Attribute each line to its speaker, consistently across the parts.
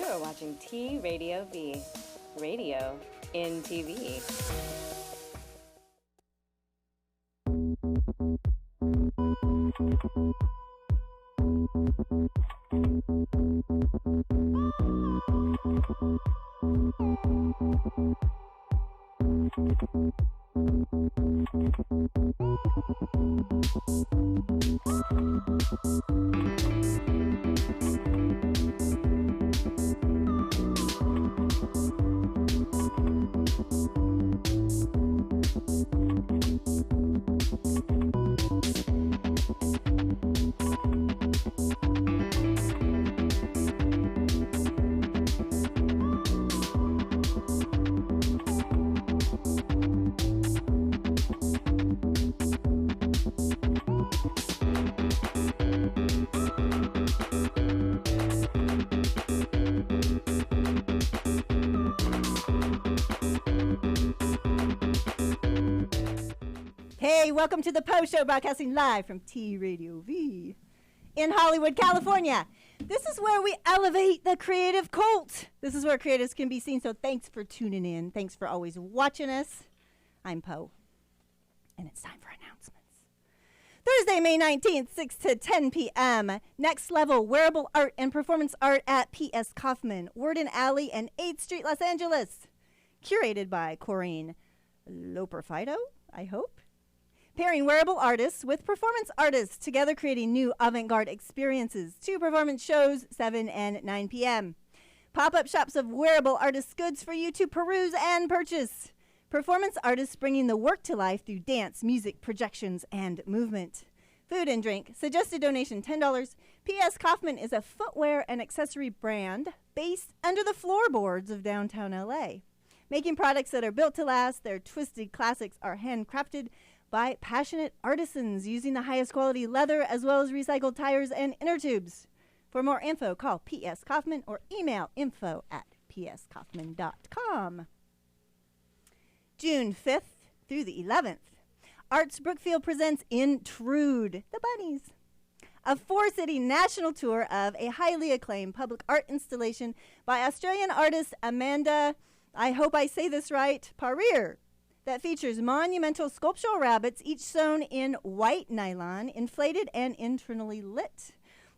Speaker 1: You're watching T Radio V, radio in TV.
Speaker 2: Hey, welcome to the Post Show, broadcasting live from T Radio V in Hollywood, California. This is where we elevate the creative cult. This is where creatives can be seen, so thanks for tuning in. Thanks for always watching us. I'm Poe, and it's time for announcements. Thursday, May 19th, 6 to 10 p.m., Next Level Wearable Art and Performance Art at P.S. Kaufman, Warden Alley, and 8th Street, Los Angeles. Curated by Corrine Loperfido, I hope. Pairing wearable artists with performance artists, together creating new avant-garde experiences. 2 performance shows, 7 and 9 p.m. Pop-up shops of wearable artists' goods for you to peruse and purchase. Performance artists bringing the work to life through dance, music, projections, and movement. Food and drink. Suggested donation $10. P.S. Kaufman is a footwear and accessory brand based under the floorboards of downtown L.A. Making products that are built to last, their twisted classics are handcrafted by passionate artisans using the highest quality leather as well as recycled tires and inner tubes. For more info, call P.S. Kaufman or email info@pskaufman.com. June 5th through the 11th, Arts Brookfield presents Intrude, the Bunnies, a 4-city national tour of a highly acclaimed public art installation by Australian artist Amanda, I hope I say this right, Parir, that features monumental sculptural rabbits, each sewn in white nylon, inflated and internally lit.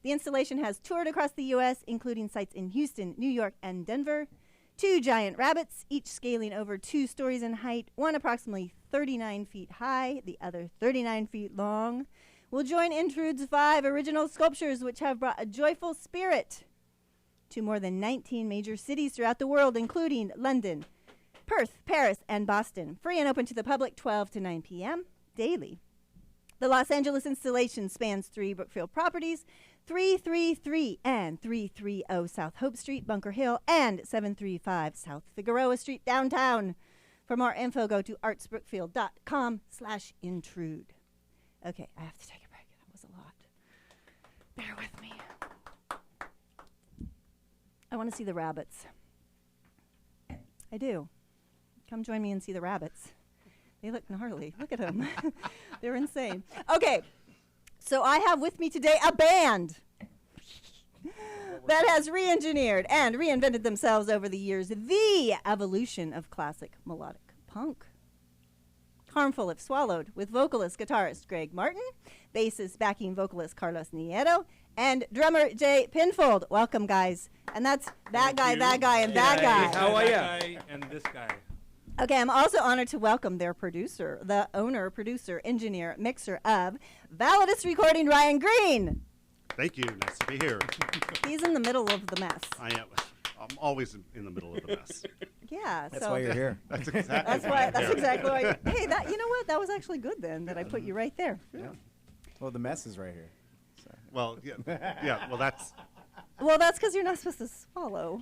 Speaker 2: The installation has toured across the U.S., including sites in Houston, New York, and Denver. 2 giant rabbits, each scaling over 2 stories in height, one approximately 39 feet high, the other 39 feet long, will join Intrude's 5 original sculptures, which have brought a joyful spirit to more than 19 major cities throughout the world, including London, Perth, Paris, and Boston. Free and open to the public 12 to 9 p.m. daily. The Los Angeles installation spans 3 Brookfield properties, 333 and 330 South Hope Street, Bunker Hill, and 735 South Figueroa Street, downtown. For more info, go to artsbrookfield.com/intrude. Okay, I have to take a break. That was a lot. Bear with me. I want to see the rabbits. I do. Come join me and see the rabbits. They look gnarly. Look at them. They're insane. Okay, so I have with me today a band that has re-engineered and reinvented themselves over the years. The evolution of classic melodic punk. Harmful If Swallowed, with vocalist guitarist GREG Martin, bassist backing vocalist Carlos Nieto, and drummer Jay Pinfold. Welcome, guys. And that's that guy, and that guy.
Speaker 3: How are you?
Speaker 4: And this guy.
Speaker 2: Okay, I'm also honored to welcome their producer, the owner, producer, engineer, mixer of Validus Recording, Ryan Greene.
Speaker 5: Thank you. Nice to be here.
Speaker 2: He's in the middle of the mess.
Speaker 5: I am. I'm always in the middle of the mess.
Speaker 2: Yeah,
Speaker 3: That's
Speaker 2: so
Speaker 3: why you're here.
Speaker 5: That's exactly.
Speaker 2: that's exactly why. Hey, that, you know what? That was actually good then that I put you right there.
Speaker 3: Yeah. Well, the mess is right here. So.
Speaker 5: Well, yeah. Well, that's.
Speaker 2: Well, that's because you're not supposed to swallow.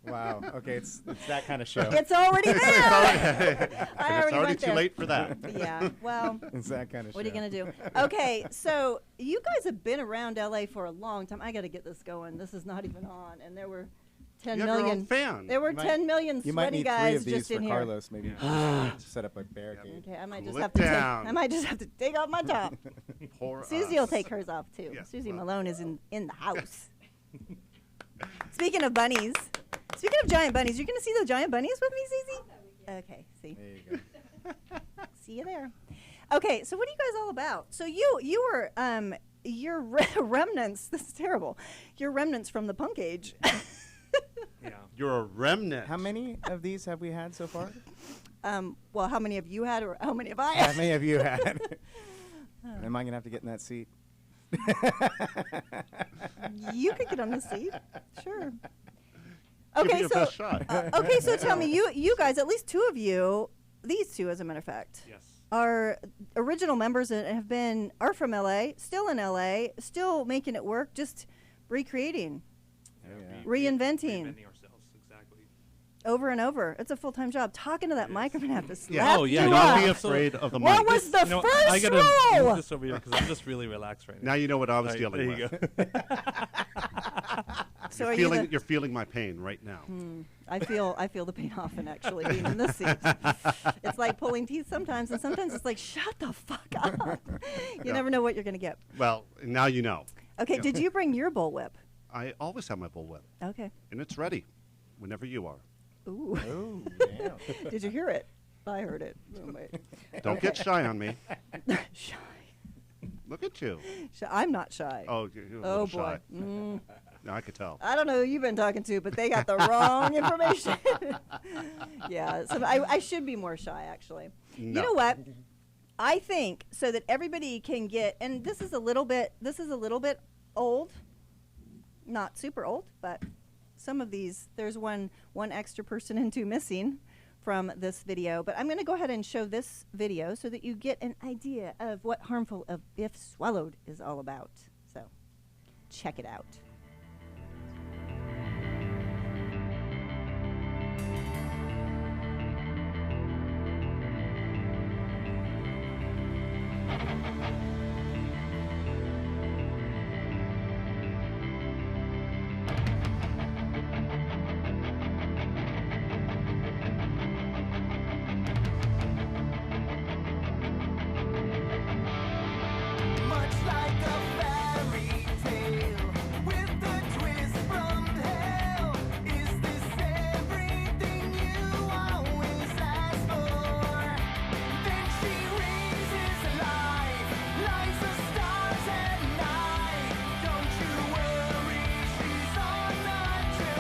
Speaker 3: Wow. Okay, it's that kind of show.
Speaker 2: It's already there.
Speaker 5: It's already too late for that.
Speaker 2: Yeah. Well.
Speaker 3: It's that kind of show.
Speaker 2: What are you gonna do? Okay, so you guys have been around LA for a long time. I got to get this going. This is not even on, and there were 10
Speaker 5: You have your
Speaker 2: million.
Speaker 5: own fan.
Speaker 2: There were 10 million
Speaker 3: You might
Speaker 2: sweaty
Speaker 3: need 3
Speaker 2: guys
Speaker 3: of these
Speaker 2: just
Speaker 3: for
Speaker 2: in here.
Speaker 3: Carlos, maybe. Set up a barricade.
Speaker 2: Okay, I might just
Speaker 5: Cool
Speaker 2: have
Speaker 5: it
Speaker 2: to
Speaker 5: down.
Speaker 2: I might just have to take off my top.
Speaker 5: Poor
Speaker 2: Susie will
Speaker 5: us.
Speaker 2: take hers off too.
Speaker 5: Yeah,
Speaker 2: Susie
Speaker 5: well.
Speaker 2: Malone is in the house. Speaking of bunnies, speaking of giant bunnies, you're going to see the giant bunnies with me, Zizi? Okay, see.
Speaker 3: There you go.
Speaker 2: See you there. Okay, so what are you guys all about? So you were your remnants. This is terrible. Your remnants from the punk age.
Speaker 5: Yeah. You're a remnant.
Speaker 3: How many of these have we had so far?
Speaker 2: Well, how many of you had, or how many have I had?
Speaker 3: How many have you had? Am I gonna have to get in that seat?
Speaker 2: You could get on the seat, sure.
Speaker 5: Give me
Speaker 2: Okay,
Speaker 5: your
Speaker 2: so
Speaker 5: best shot.
Speaker 2: okay, so tell me, you guys, at least two of you, these two, as a matter of fact,
Speaker 5: Yes.
Speaker 2: are original members and are from LA, still in LA, still making it work, just recreating, reinventing.
Speaker 4: Reinventing ourselves, exactly.
Speaker 2: over and over. It's a full-time job. Talking to that
Speaker 4: Yes.
Speaker 2: microphone, have to slap
Speaker 5: Yeah.
Speaker 4: Oh, yeah,
Speaker 2: you
Speaker 4: no,
Speaker 2: up.
Speaker 5: Don't be
Speaker 4: up.
Speaker 5: afraid of the
Speaker 2: What
Speaker 5: mic.
Speaker 2: was the
Speaker 4: You know,
Speaker 2: first
Speaker 4: I gotta
Speaker 2: rule?
Speaker 4: move this over here because I'm just really relaxed right now.
Speaker 5: Now you know what I was
Speaker 4: Right,
Speaker 5: dealing
Speaker 4: there
Speaker 5: with.
Speaker 4: you go.
Speaker 2: So are
Speaker 5: You're feeling my pain right now.
Speaker 2: I feel the pain often, actually, being in this seat. It's like pulling teeth sometimes, and sometimes it's like, shut the fuck up. You
Speaker 5: Yeah.
Speaker 2: never know what you're going to get.
Speaker 5: Well, now you know.
Speaker 2: Okay,
Speaker 5: Yeah.
Speaker 2: did you bring your bullwhip?
Speaker 5: I always have my bullwhip,
Speaker 2: Okay.
Speaker 5: and it's ready whenever you are.
Speaker 2: Ooh.
Speaker 3: Oh, damn.
Speaker 2: Did you hear it? I heard it. Oh, wait.
Speaker 5: Don't get shy on me.
Speaker 2: Shy.
Speaker 5: Look at you.
Speaker 2: I'm not shy.
Speaker 5: Oh, you're a
Speaker 2: Oh,
Speaker 5: little
Speaker 2: boy.
Speaker 5: shy. No, I could tell.
Speaker 2: I don't know who you've been talking to, but they got the wrong information. Yeah, so I should be more shy, actually. You
Speaker 5: No.
Speaker 2: know what? I think so that everybody can get, and this is a little bit old, not super old, but some of these, there's one extra person and two missing from this video. But I'm going to go ahead and show this video so that you get an idea of what Harmful If Swallowed is all about. So check it out.
Speaker 6: Much like a fairy tale with a twist from hell. Is this everything you always ask for? Then she raises life, lights the stars at night. Don't you worry, she's on the job.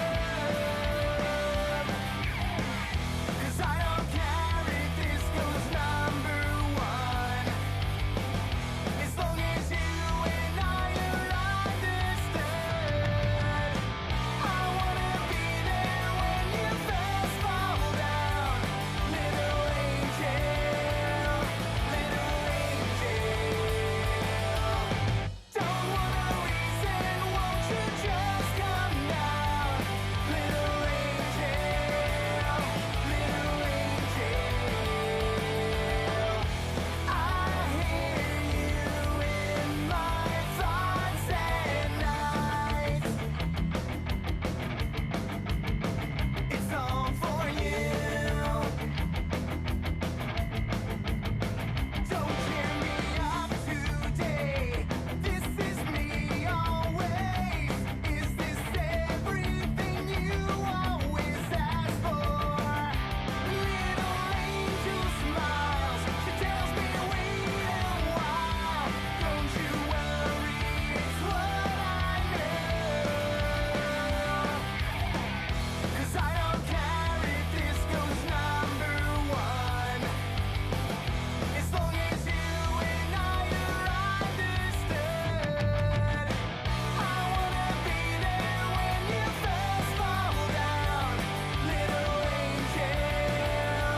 Speaker 6: 'Cause I don't care if this goes number one. As long as you and I are understood, I wanna be there when you first fall down. Little angel, don't want a reason, won't you just come down? Little angel, I hear you in my thoughts at night. It's all for you. Don't cheer me up today. This is me always. Is this everything you always ask for? Little angel smiles. She tells me wait a while. Don't you worry, it's what I know. 'Cause I don't care if this goes number one. As long as you and I are understood, I wanna be there when you first fall down. Little angel,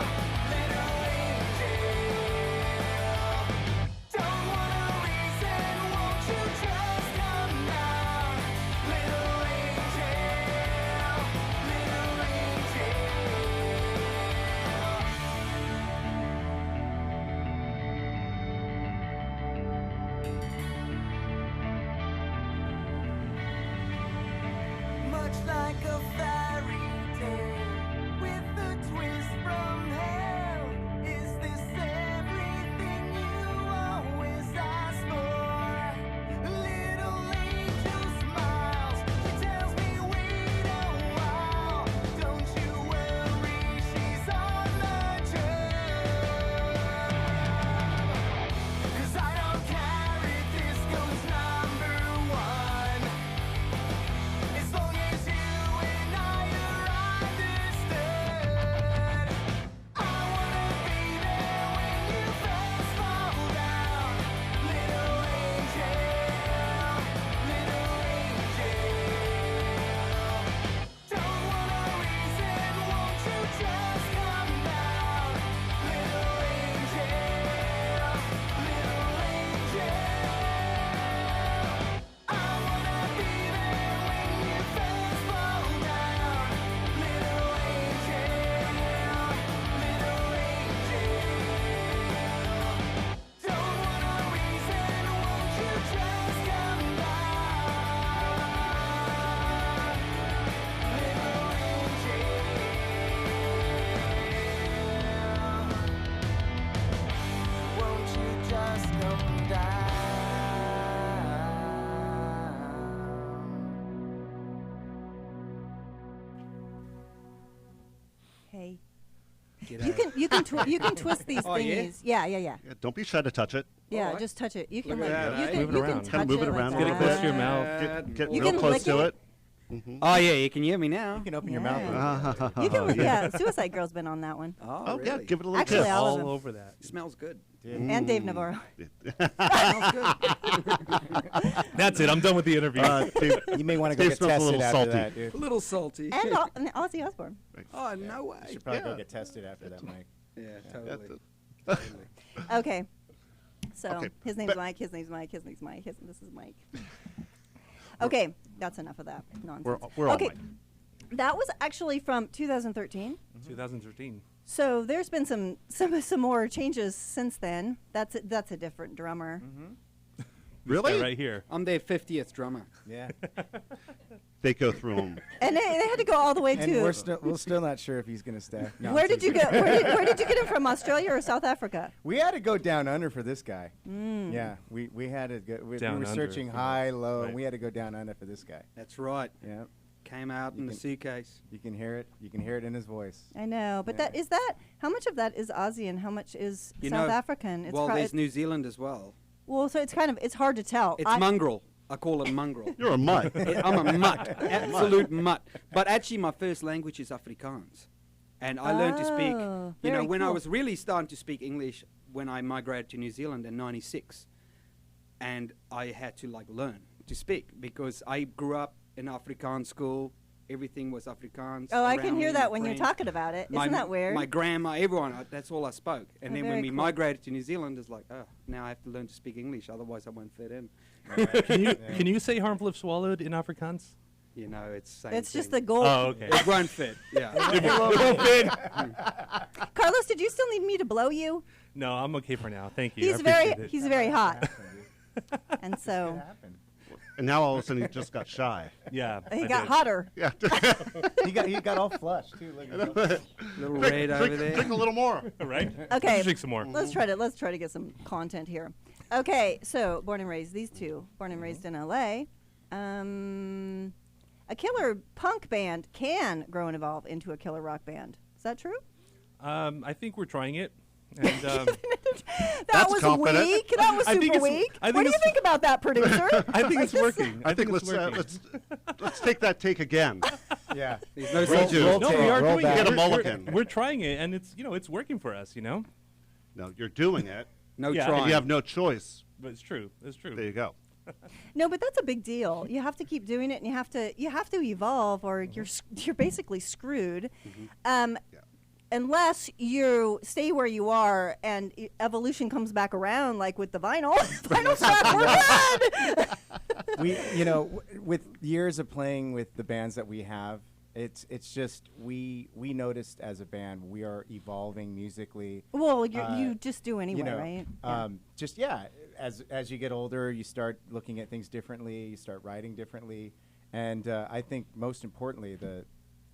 Speaker 6: don't want a reason, won't you just come down? Little angel, Much like a fairy tale with a twist from hell. Is this everything you always ask for? Little angel smiles. She tells me wait a
Speaker 2: You can twist these
Speaker 7: Oh, yeah?
Speaker 2: thingies. Yeah.
Speaker 5: Yeah, don't be shy to touch it.
Speaker 2: Yeah,
Speaker 7: Alright.
Speaker 2: just touch it. You can
Speaker 7: Look at
Speaker 2: like,
Speaker 7: that,
Speaker 2: you
Speaker 7: eh?
Speaker 2: can,
Speaker 4: Move it
Speaker 2: you can
Speaker 4: around.
Speaker 2: touch
Speaker 5: Kinda move it
Speaker 2: like
Speaker 5: around a
Speaker 2: that.
Speaker 5: little
Speaker 4: Get it close
Speaker 5: bit.
Speaker 4: to your mouth.
Speaker 5: Get
Speaker 2: You
Speaker 5: real
Speaker 2: can
Speaker 5: close
Speaker 2: lick
Speaker 5: to
Speaker 2: it?
Speaker 5: it.
Speaker 7: Oh yeah, you can hear me now.
Speaker 3: You can open your
Speaker 2: Yeah.
Speaker 3: mouth.
Speaker 2: You can, yeah. Suicide Girl's been on that one,
Speaker 5: Oh,
Speaker 7: really?
Speaker 5: yeah, give it a little
Speaker 2: Actually,
Speaker 5: kiss.
Speaker 2: all of
Speaker 4: All
Speaker 2: them.
Speaker 4: over that.
Speaker 7: Smells good.
Speaker 2: and Dave Navarro.
Speaker 7: Smells good.
Speaker 4: That's it. I'm done with the interview.
Speaker 5: Dave,
Speaker 3: You may want to go
Speaker 5: Dave
Speaker 3: get
Speaker 5: smells a
Speaker 3: tested
Speaker 5: little
Speaker 3: after
Speaker 5: salty.
Speaker 3: that, dude.
Speaker 7: A little salty.
Speaker 2: And Ozzy Osbourne.
Speaker 7: Oh no way.
Speaker 3: You should probably go
Speaker 5: Yeah.
Speaker 3: get tested after that, Mike.
Speaker 7: Yeah,
Speaker 5: That's
Speaker 7: totally.
Speaker 5: it.
Speaker 2: Okay. So
Speaker 5: Okay,
Speaker 2: his name's
Speaker 5: but-
Speaker 2: Mike. His name's Mike. His name's Mike. This is Mike. Okay, that's enough of that nonsense.
Speaker 5: We're all
Speaker 2: okay.
Speaker 5: Mike.
Speaker 2: That was actually from 2013.
Speaker 4: 2013.
Speaker 2: So there's been some more changes since then. That's a different drummer.
Speaker 4: This guy
Speaker 5: Really?
Speaker 4: right here.
Speaker 7: I'm their 50th drummer.
Speaker 3: Yeah.
Speaker 5: They go through them.
Speaker 2: And they had to go all the way
Speaker 3: And
Speaker 2: to.
Speaker 3: we're still not sure if he's going to stay. No,
Speaker 2: Where
Speaker 3: I'm
Speaker 2: did you
Speaker 3: teasing.
Speaker 2: go? Where did you get him from? Australia or South Africa?
Speaker 3: We had to go down under for this guy. Yeah, we had to go. We
Speaker 4: Down
Speaker 3: were
Speaker 4: under,
Speaker 3: searching
Speaker 4: yeah.
Speaker 3: high, low,
Speaker 4: Right.
Speaker 3: and we had to go down under for this guy.
Speaker 7: That's right.
Speaker 3: Yeah,
Speaker 7: Came out in the suitcase.
Speaker 3: you can hear it. You can hear it in his voice.
Speaker 2: I know, but
Speaker 3: Yeah.
Speaker 2: that how much of that is Aussie and how much is
Speaker 7: You
Speaker 2: South
Speaker 7: know,
Speaker 2: African? It's
Speaker 7: well,
Speaker 2: pro-
Speaker 7: there's New Zealand as well.
Speaker 2: well, so it's kind of it's hard to tell.
Speaker 7: It's mongrel. I call it mongrel.
Speaker 5: You're a mutt.
Speaker 7: I'm a mutt, absolute mutt. But actually, my first language is Afrikaans, and I learned to speak.
Speaker 2: Oh,
Speaker 7: You know,
Speaker 2: very
Speaker 7: when I
Speaker 2: cool.
Speaker 7: was really starting to speak English when I migrated to New Zealand in '96, and I had to like learn to speak because I grew up in Afrikaans school. Everything was Afrikaans.
Speaker 2: Oh, I can
Speaker 7: around
Speaker 2: hear
Speaker 7: me,
Speaker 2: that when you're
Speaker 7: French.
Speaker 2: talking about it.
Speaker 7: My-
Speaker 2: Isn't that weird?
Speaker 7: My grandma, everyone, that's all I spoke. And
Speaker 2: Oh,
Speaker 7: then
Speaker 2: very
Speaker 7: when we
Speaker 2: cool.
Speaker 7: migrated to New Zealand, it's like, oh, now I have to learn to speak English, otherwise I won't fit in.
Speaker 4: Can you say harmful if swallowed in Afrikaans?
Speaker 7: You know, it's same
Speaker 2: It's just the
Speaker 7: thing.
Speaker 2: goal.
Speaker 4: Oh, okay.
Speaker 7: It won't fit. Yeah.
Speaker 2: Carlos, did you still need me to blow you?
Speaker 4: No, I'm okay for now. Thank you. I
Speaker 2: He's very
Speaker 4: appreciate it.
Speaker 2: he's very hot, and so
Speaker 5: And now all of a sudden he just got shy.
Speaker 4: Yeah.
Speaker 2: he
Speaker 4: I
Speaker 2: got
Speaker 4: did.
Speaker 2: hotter.
Speaker 5: Yeah.
Speaker 3: he got all flushed too. Look at him.
Speaker 7: Little red over there.
Speaker 5: Drink a little more.
Speaker 4: Right?
Speaker 2: Okay.
Speaker 4: Let's drink some more.
Speaker 2: Let's try to get some content here. Okay, so born and raised, these two, born and raised in LA. A killer punk band can grow and evolve into a killer rock band. Is that true?
Speaker 4: I think we're trying it. And
Speaker 2: That
Speaker 5: That's
Speaker 2: was
Speaker 5: confident.
Speaker 2: weak. That was
Speaker 4: I think
Speaker 2: super
Speaker 4: it's-
Speaker 2: weak.
Speaker 4: I think
Speaker 2: What do you
Speaker 4: it's-
Speaker 2: think about that, producer?
Speaker 4: I think it's working.
Speaker 5: I think
Speaker 4: it's working.
Speaker 5: let's take that take again.
Speaker 3: Yeah.
Speaker 7: There's no
Speaker 3: Roll-
Speaker 7: such
Speaker 5: do.
Speaker 3: roll
Speaker 4: No,
Speaker 3: tape,
Speaker 4: we are
Speaker 3: roll
Speaker 4: doing
Speaker 3: back.
Speaker 4: it.
Speaker 5: Get a
Speaker 4: We're-
Speaker 5: mulligan.
Speaker 4: We're trying it, and it's working for us.
Speaker 5: No, you're doing it.
Speaker 7: no
Speaker 4: Yeah.
Speaker 7: trying.
Speaker 5: And you have no choice.
Speaker 4: But it's true. It's true.
Speaker 5: There you go.
Speaker 2: No, but that's a big deal. You have to keep doing it, and you have to evolve, or you're basically screwed.
Speaker 5: Yeah.
Speaker 2: Unless you stay where you are and evolution comes back around, like with the vinyl. Vinyl's back, we're good.
Speaker 3: With years of playing with the bands that we have, it's just we noticed as a band we are evolving musically.
Speaker 2: Well, you just do anyway,
Speaker 3: you know,
Speaker 2: right?
Speaker 3: as you get older, you start looking at things differently. You start writing differently, and I think most importantly, the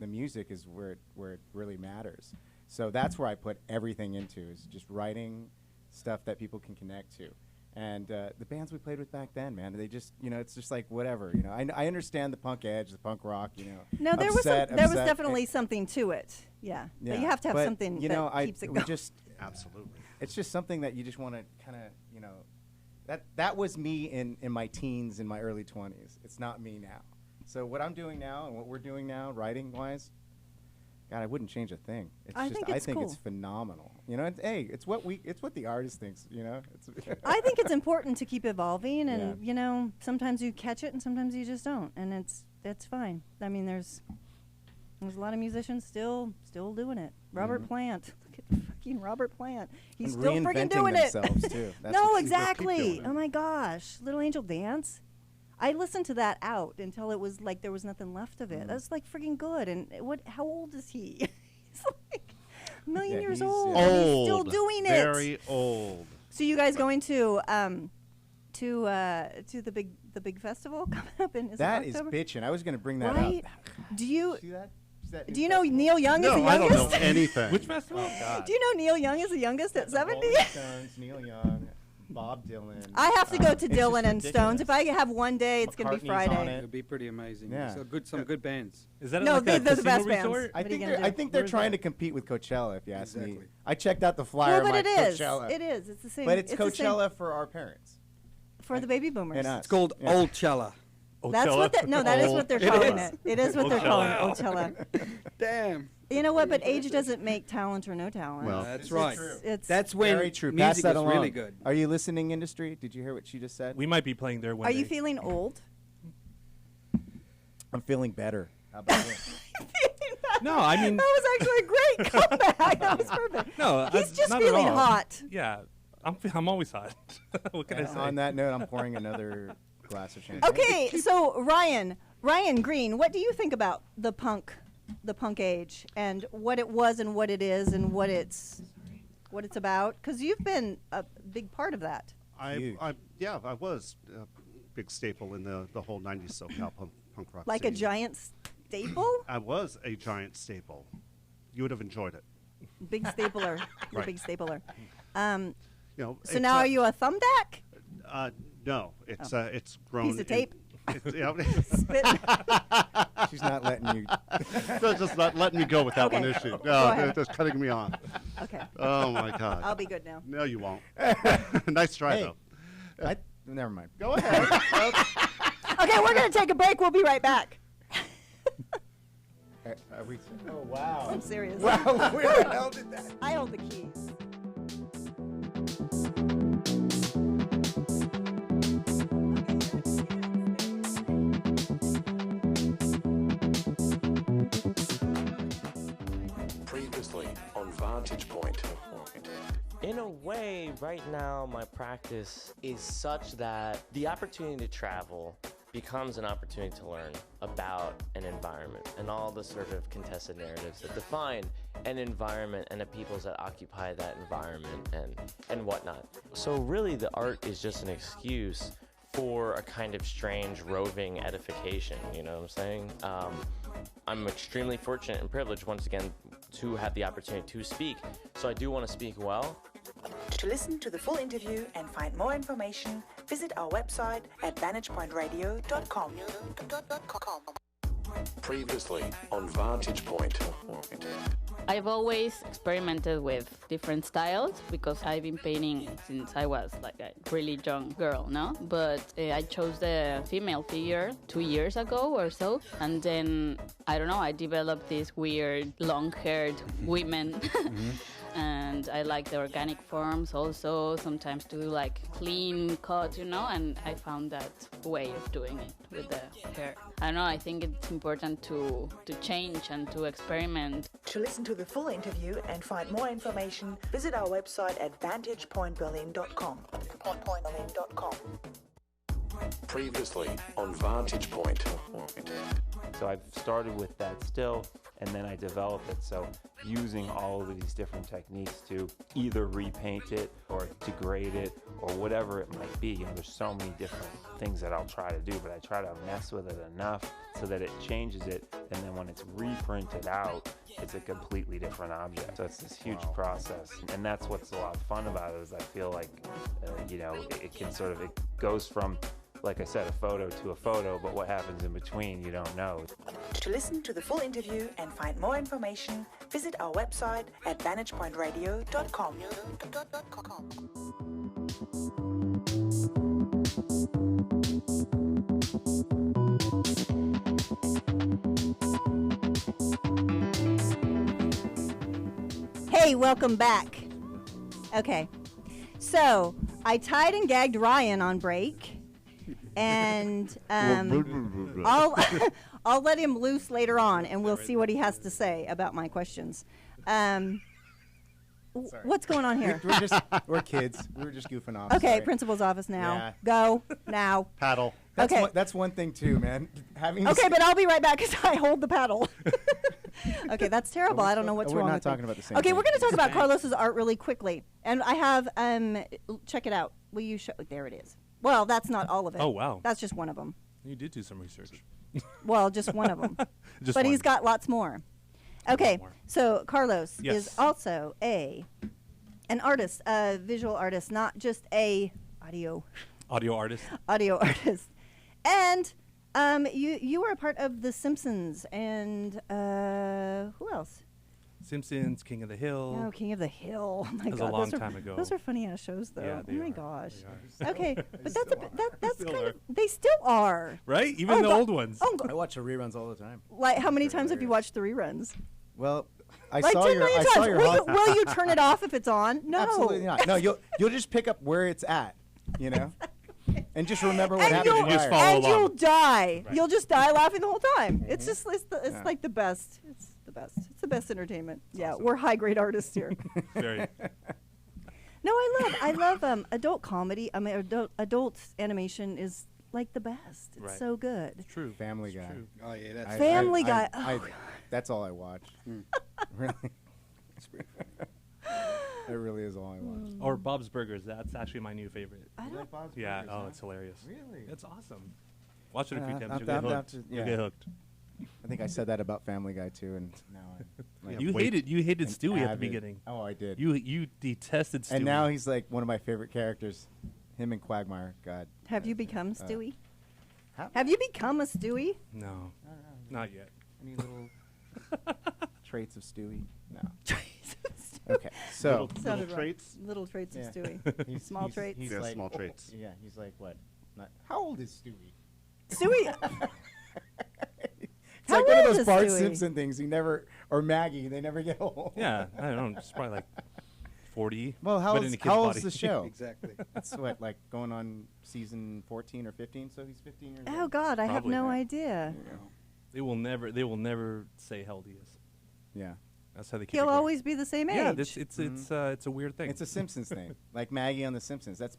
Speaker 3: music is where it really matters. So that's where I put everything into, is just writing stuff that people can connect to. And the bands we played with back then, man, they just, it's just like whatever. I understand the punk edge, the punk rock.
Speaker 2: No, there was definitely something to it. Yeah,
Speaker 3: Yeah,
Speaker 2: you have to have
Speaker 3: but,
Speaker 2: something
Speaker 3: you know,
Speaker 2: that keeps it going.
Speaker 5: Absolutely.
Speaker 3: It's just something that you just want to kind of, that was me in my teens, in my early 20s. It's not me now. So what I'm doing now and what we're doing now, writing-wise, God, I wouldn't change a thing.
Speaker 2: I think it's cool.
Speaker 3: It's phenomenal. It's what the artist thinks. It's
Speaker 2: I think it's important to keep evolving, and sometimes you catch it and sometimes you just don't, and it's fine. I mean, there's a lot of musicians still doing it. Robert Plant, look at fucking Robert Plant. He's
Speaker 3: And
Speaker 2: still freaking
Speaker 3: reinventing
Speaker 2: doing it.
Speaker 3: themselves, too. That's
Speaker 2: No,
Speaker 3: what people keep
Speaker 2: exactly.
Speaker 3: doing.
Speaker 2: Oh my gosh, Little Angel Dance. I listened to that out until it was like there was nothing left of it. That's like freaking good. And how old is he? He's like a million years
Speaker 3: he's,
Speaker 2: old.
Speaker 3: yeah.
Speaker 2: And
Speaker 5: Old.
Speaker 2: he's still doing it.
Speaker 5: Very old.
Speaker 2: So you guys going to the big festival coming up in
Speaker 3: That is
Speaker 2: October?
Speaker 3: bitching. I was going to bring that
Speaker 2: Right?
Speaker 3: up.
Speaker 2: Do you
Speaker 3: See that? Is that
Speaker 2: do
Speaker 3: new
Speaker 2: you know
Speaker 3: festival?
Speaker 2: Neil Young is the
Speaker 5: No, I don't
Speaker 2: youngest?
Speaker 5: know anything.
Speaker 4: Which festival?
Speaker 3: Oh, God.
Speaker 2: Do you know Neil Young is the youngest at
Speaker 3: The
Speaker 2: 70?
Speaker 3: Rolling Stones, Neil Young, Bob Dylan.
Speaker 2: I have to go to
Speaker 3: It's
Speaker 2: Dylan
Speaker 3: just
Speaker 2: and Stones. If I
Speaker 3: ridiculous.
Speaker 2: have one day, it's going to be
Speaker 3: McCartney's on
Speaker 2: Friday.
Speaker 3: it.
Speaker 7: It'll be pretty amazing.
Speaker 3: Yeah.
Speaker 7: So some good bands.
Speaker 4: Is that
Speaker 2: No,
Speaker 4: like
Speaker 2: they're
Speaker 4: a
Speaker 2: the
Speaker 4: casino
Speaker 2: best bands.
Speaker 4: resort?
Speaker 3: I
Speaker 2: What are you
Speaker 3: think
Speaker 2: gonna
Speaker 3: I
Speaker 2: do?
Speaker 3: think they're
Speaker 4: Where's
Speaker 3: trying
Speaker 4: that?
Speaker 3: to compete with Coachella. If you ask me,
Speaker 7: Exactly.
Speaker 3: I checked out the flyer.
Speaker 2: Well, but
Speaker 3: I'm
Speaker 2: it
Speaker 3: like,
Speaker 2: is.
Speaker 3: Coachella.
Speaker 2: It is. It's the same.
Speaker 3: But it's
Speaker 2: the same
Speaker 3: Coachella for our parents.
Speaker 2: for the baby boomers.
Speaker 3: And us.
Speaker 7: It's called
Speaker 3: Yeah.
Speaker 7: Old Chella.
Speaker 2: That's what that. No, that is what they're
Speaker 7: It
Speaker 2: calling
Speaker 7: is.
Speaker 2: it. It is what they're calling it.
Speaker 4: Coachella.
Speaker 2: Coachella.
Speaker 7: Damn.
Speaker 2: You know what? But age doesn't make talent or no talent.
Speaker 5: Well,
Speaker 7: That's
Speaker 3: This is
Speaker 7: right.
Speaker 3: true.
Speaker 2: It's.
Speaker 7: That's when
Speaker 3: Very true. Pass
Speaker 7: music
Speaker 3: that
Speaker 7: was
Speaker 3: along.
Speaker 7: really good.
Speaker 3: Are you listening, industry? Did you hear what she just said?
Speaker 4: We might be playing there one
Speaker 2: Are
Speaker 4: day.
Speaker 2: you feeling old?
Speaker 3: I'm feeling better. How about it?
Speaker 4: No, I mean,
Speaker 2: That was actually a great comeback. That was perfect.
Speaker 4: no.
Speaker 2: He's just
Speaker 4: not at
Speaker 2: feeling
Speaker 4: all.
Speaker 2: hot.
Speaker 4: Yeah, I'm always hot. What can I say?
Speaker 3: On that note, I'm pouring another glass of champagne.
Speaker 2: Okay, so Ryan Greene, what do you think about the punk age and what it was and what it is and what it's about? Because you've been a big part of that.
Speaker 3: Huge.
Speaker 5: I was a big staple in the whole 90s SoCal punk rock
Speaker 2: Like a
Speaker 5: scene.
Speaker 2: giant staple?
Speaker 5: I was a giant staple. You would have enjoyed it.
Speaker 2: Big stapler. You're a
Speaker 5: Right.
Speaker 2: big stapler.
Speaker 5: You know.
Speaker 2: So now are you a thumbtack?
Speaker 5: No, it's grown.
Speaker 2: Piece of tape?
Speaker 5: Spit.
Speaker 3: She's not letting you.
Speaker 5: They're just not letting me go with that
Speaker 2: Okay.
Speaker 5: one issue.
Speaker 2: Go
Speaker 5: No,
Speaker 2: ahead.
Speaker 5: they're just cutting me off.
Speaker 2: Okay.
Speaker 5: Oh my God.
Speaker 2: I'll be good now.
Speaker 5: No, you won't. Nice try
Speaker 3: Hey.
Speaker 5: though.
Speaker 3: Never mind.
Speaker 5: Go ahead.
Speaker 2: Okay, we're going to take a break. We'll be right back.
Speaker 3: Are we? Oh wow.
Speaker 2: I'm serious.
Speaker 3: Wow. Where the hell did that?
Speaker 2: I hold the keys.
Speaker 8: Previously on Vantage Point.
Speaker 9: In a way, right now, my practice is such that the opportunity to travel becomes an opportunity to learn about an environment and all the sort of contested narratives that define an environment and the peoples that occupy that environment and whatnot. So really, the art is just an excuse for a kind of strange roving edification, you know what I'm saying? I'm extremely fortunate and privileged, once again, to have the opportunity to speak. So I do want to speak well.
Speaker 10: To listen to the full interview and find more information, visit our website at vantagepointradio.com.
Speaker 8: Previously on Vantage Point.
Speaker 11: I've always experimented with different styles because I've been painting since I was like a really young girl, no? But I chose the female figure 2 years ago or so, and then, I don't know, I developed these weird long-haired women. And I like the organic forms also, sometimes do like clean cut, you know, and I found that way of doing it with the hair. I don't know, I think it's important to change and to experiment.
Speaker 10: To listen to the full interview and find more information, visit our website at vantagepointberlin.com.
Speaker 8: Previously on Vantage Point.
Speaker 12: So I've started with that still, and then I developed it. So using all of these different techniques to either repaint it or degrade it or whatever it might be. You know, there's so many different things that I'll try to do, but I try to mess with it enough so that it changes it, and then when it's reprinted out, it's a completely different object. So it's this huge process, and that's what's a lot of fun about it. Is I feel like, you know, it can sort of, it goes from, like I said, a photo to a photo, but what happens in between, you don't know.
Speaker 10: To listen to the full interview and find more information, visit our website at vantagepointradio.com.
Speaker 2: Hey, welcome back. Okay, so I tied and gagged Ryan on break, and I'll let him loose later on, and we'll see what he has to say about my questions. What's going on here?
Speaker 3: We're kids. We were just goofing off.
Speaker 2: Okay,
Speaker 3: Sorry.
Speaker 2: principal's office now.
Speaker 3: Yeah.
Speaker 2: Go now.
Speaker 5: Paddle.
Speaker 3: That's
Speaker 2: Okay.
Speaker 3: that's one thing too, man. Having
Speaker 2: Okay, but I'll be right back because I hold the paddle. Okay, that's terrible. I don't know what's
Speaker 3: we're
Speaker 2: wrong
Speaker 3: not
Speaker 2: with me.
Speaker 3: talking about the same
Speaker 2: Okay,
Speaker 3: thing.
Speaker 2: we're going to talk
Speaker 3: It's
Speaker 2: about
Speaker 3: the
Speaker 2: Carlos's art really quickly, and I have check it out. Will you show? There it is. Well, that's not all of it.
Speaker 4: Oh, wow.
Speaker 2: That's just one of them.
Speaker 4: You did do some research.
Speaker 2: Well, just one of them.
Speaker 4: Just
Speaker 2: but
Speaker 4: one.
Speaker 2: he's got lots more. Okay,
Speaker 4: more.
Speaker 2: so Carlos
Speaker 4: Yes.
Speaker 2: is also a an artist, a visual artist, not just a audio
Speaker 4: artist.
Speaker 2: audio artist. And you were a part of The Simpsons and who else?
Speaker 4: Simpsons, King of the Hill.
Speaker 2: Oh, King of the Hill. Oh my
Speaker 4: That was
Speaker 2: God,
Speaker 4: a long
Speaker 2: those are,
Speaker 4: time ago.
Speaker 2: Those are funny ass shows, though.
Speaker 4: Yeah,
Speaker 2: oh
Speaker 4: they
Speaker 2: my
Speaker 4: are.
Speaker 2: gosh.
Speaker 4: They are.
Speaker 2: Okay, but that's
Speaker 4: Still
Speaker 2: kind
Speaker 4: are.
Speaker 2: of they still are.
Speaker 4: Right? Even
Speaker 2: Oh,
Speaker 4: the
Speaker 2: God.
Speaker 4: old ones.
Speaker 2: Oh,
Speaker 3: I watch the reruns all the time.
Speaker 2: like how many
Speaker 3: They're
Speaker 2: times have you
Speaker 3: hilarious.
Speaker 2: watched the reruns?
Speaker 3: Well, I
Speaker 2: Like
Speaker 3: saw
Speaker 2: 10
Speaker 3: your.
Speaker 2: million
Speaker 3: I saw
Speaker 2: times.
Speaker 3: your.
Speaker 2: Will you turn it off if it's on? No.
Speaker 3: Absolutely not. No, you'll just pick up where it's at. You know. And just remember what
Speaker 2: And
Speaker 3: happened.
Speaker 2: you'll,
Speaker 3: in Wire.
Speaker 2: and you'll die.
Speaker 4: Right.
Speaker 2: You'll just die laughing the whole time. It's
Speaker 3: Mhm.
Speaker 2: just it's
Speaker 3: Yeah.
Speaker 2: like the best. It's the best. It's the best entertainment. Yeah,
Speaker 3: awesome.
Speaker 2: we're high grade artists here.
Speaker 4: Very.
Speaker 2: No, I love adult comedy. I mean, adult animation is like the best. It's
Speaker 4: Right.
Speaker 2: so good.
Speaker 4: True.
Speaker 3: Family
Speaker 4: It's
Speaker 3: Guy.
Speaker 4: true.
Speaker 7: Oh yeah, that's
Speaker 2: Family Guy.
Speaker 3: I,
Speaker 2: Oh, God.
Speaker 3: that's all I watch. Really. It's pretty funny. It really is all I watch.
Speaker 4: Or Bob's Burgers. That's actually my new favorite.
Speaker 2: I don't.
Speaker 4: Yeah. Oh, it's hilarious.
Speaker 3: Really?
Speaker 4: It's awesome. Watch it a few
Speaker 3: Yeah,
Speaker 4: times.
Speaker 3: I'll
Speaker 4: You'll get
Speaker 3: have
Speaker 4: hooked.
Speaker 3: to-
Speaker 4: You'll
Speaker 3: yeah.
Speaker 4: get hooked.
Speaker 3: I think I said that about Family Guy too, and now I'm like
Speaker 4: You
Speaker 5: wait.
Speaker 4: hated
Speaker 3: an
Speaker 4: Stewie at the
Speaker 3: avid-
Speaker 4: beginning.
Speaker 3: Oh, I did.
Speaker 4: You detested Stewie.
Speaker 3: And now he's like one of my favorite characters. Him and Quagmire. God.
Speaker 2: Have you become Stewie?
Speaker 3: How-
Speaker 2: Have you become a Stewie?
Speaker 4: No,
Speaker 3: I don't know.
Speaker 4: not yet.
Speaker 3: Any little traits of Stewie? No. Okay, so
Speaker 5: Little
Speaker 2: Sounded right.
Speaker 5: traits.
Speaker 2: Little traits
Speaker 3: Yeah.
Speaker 2: of Stewie. Small traits.
Speaker 3: He's
Speaker 5: Yeah,
Speaker 3: like,
Speaker 5: small traits.
Speaker 3: Yeah, he's like what? Not, how old is Stewie?
Speaker 2: Stewie.
Speaker 3: It's
Speaker 2: How
Speaker 3: like one of
Speaker 2: old
Speaker 3: those
Speaker 2: is
Speaker 3: Bart
Speaker 2: Stewie?
Speaker 3: Simpson things. He never, or Maggie, they never get old.
Speaker 4: Yeah, I don't know. It's probably like 40.
Speaker 3: Well,
Speaker 4: but in a kid's
Speaker 3: how old's
Speaker 4: body.
Speaker 3: the show?
Speaker 7: exactly.
Speaker 3: It's what, like going on season 14 or 15, so he's 15 years
Speaker 2: Oh
Speaker 3: old.
Speaker 2: God, I have
Speaker 4: Probably,
Speaker 2: no
Speaker 4: right.
Speaker 2: idea.
Speaker 4: They will never say how old he is.
Speaker 3: Yeah.
Speaker 4: That's how they keep
Speaker 2: He'll
Speaker 4: it going.
Speaker 2: always be the same age.
Speaker 4: Yeah, it's a weird thing.
Speaker 3: It's a Simpsons thing, like Maggie on The Simpsons. That's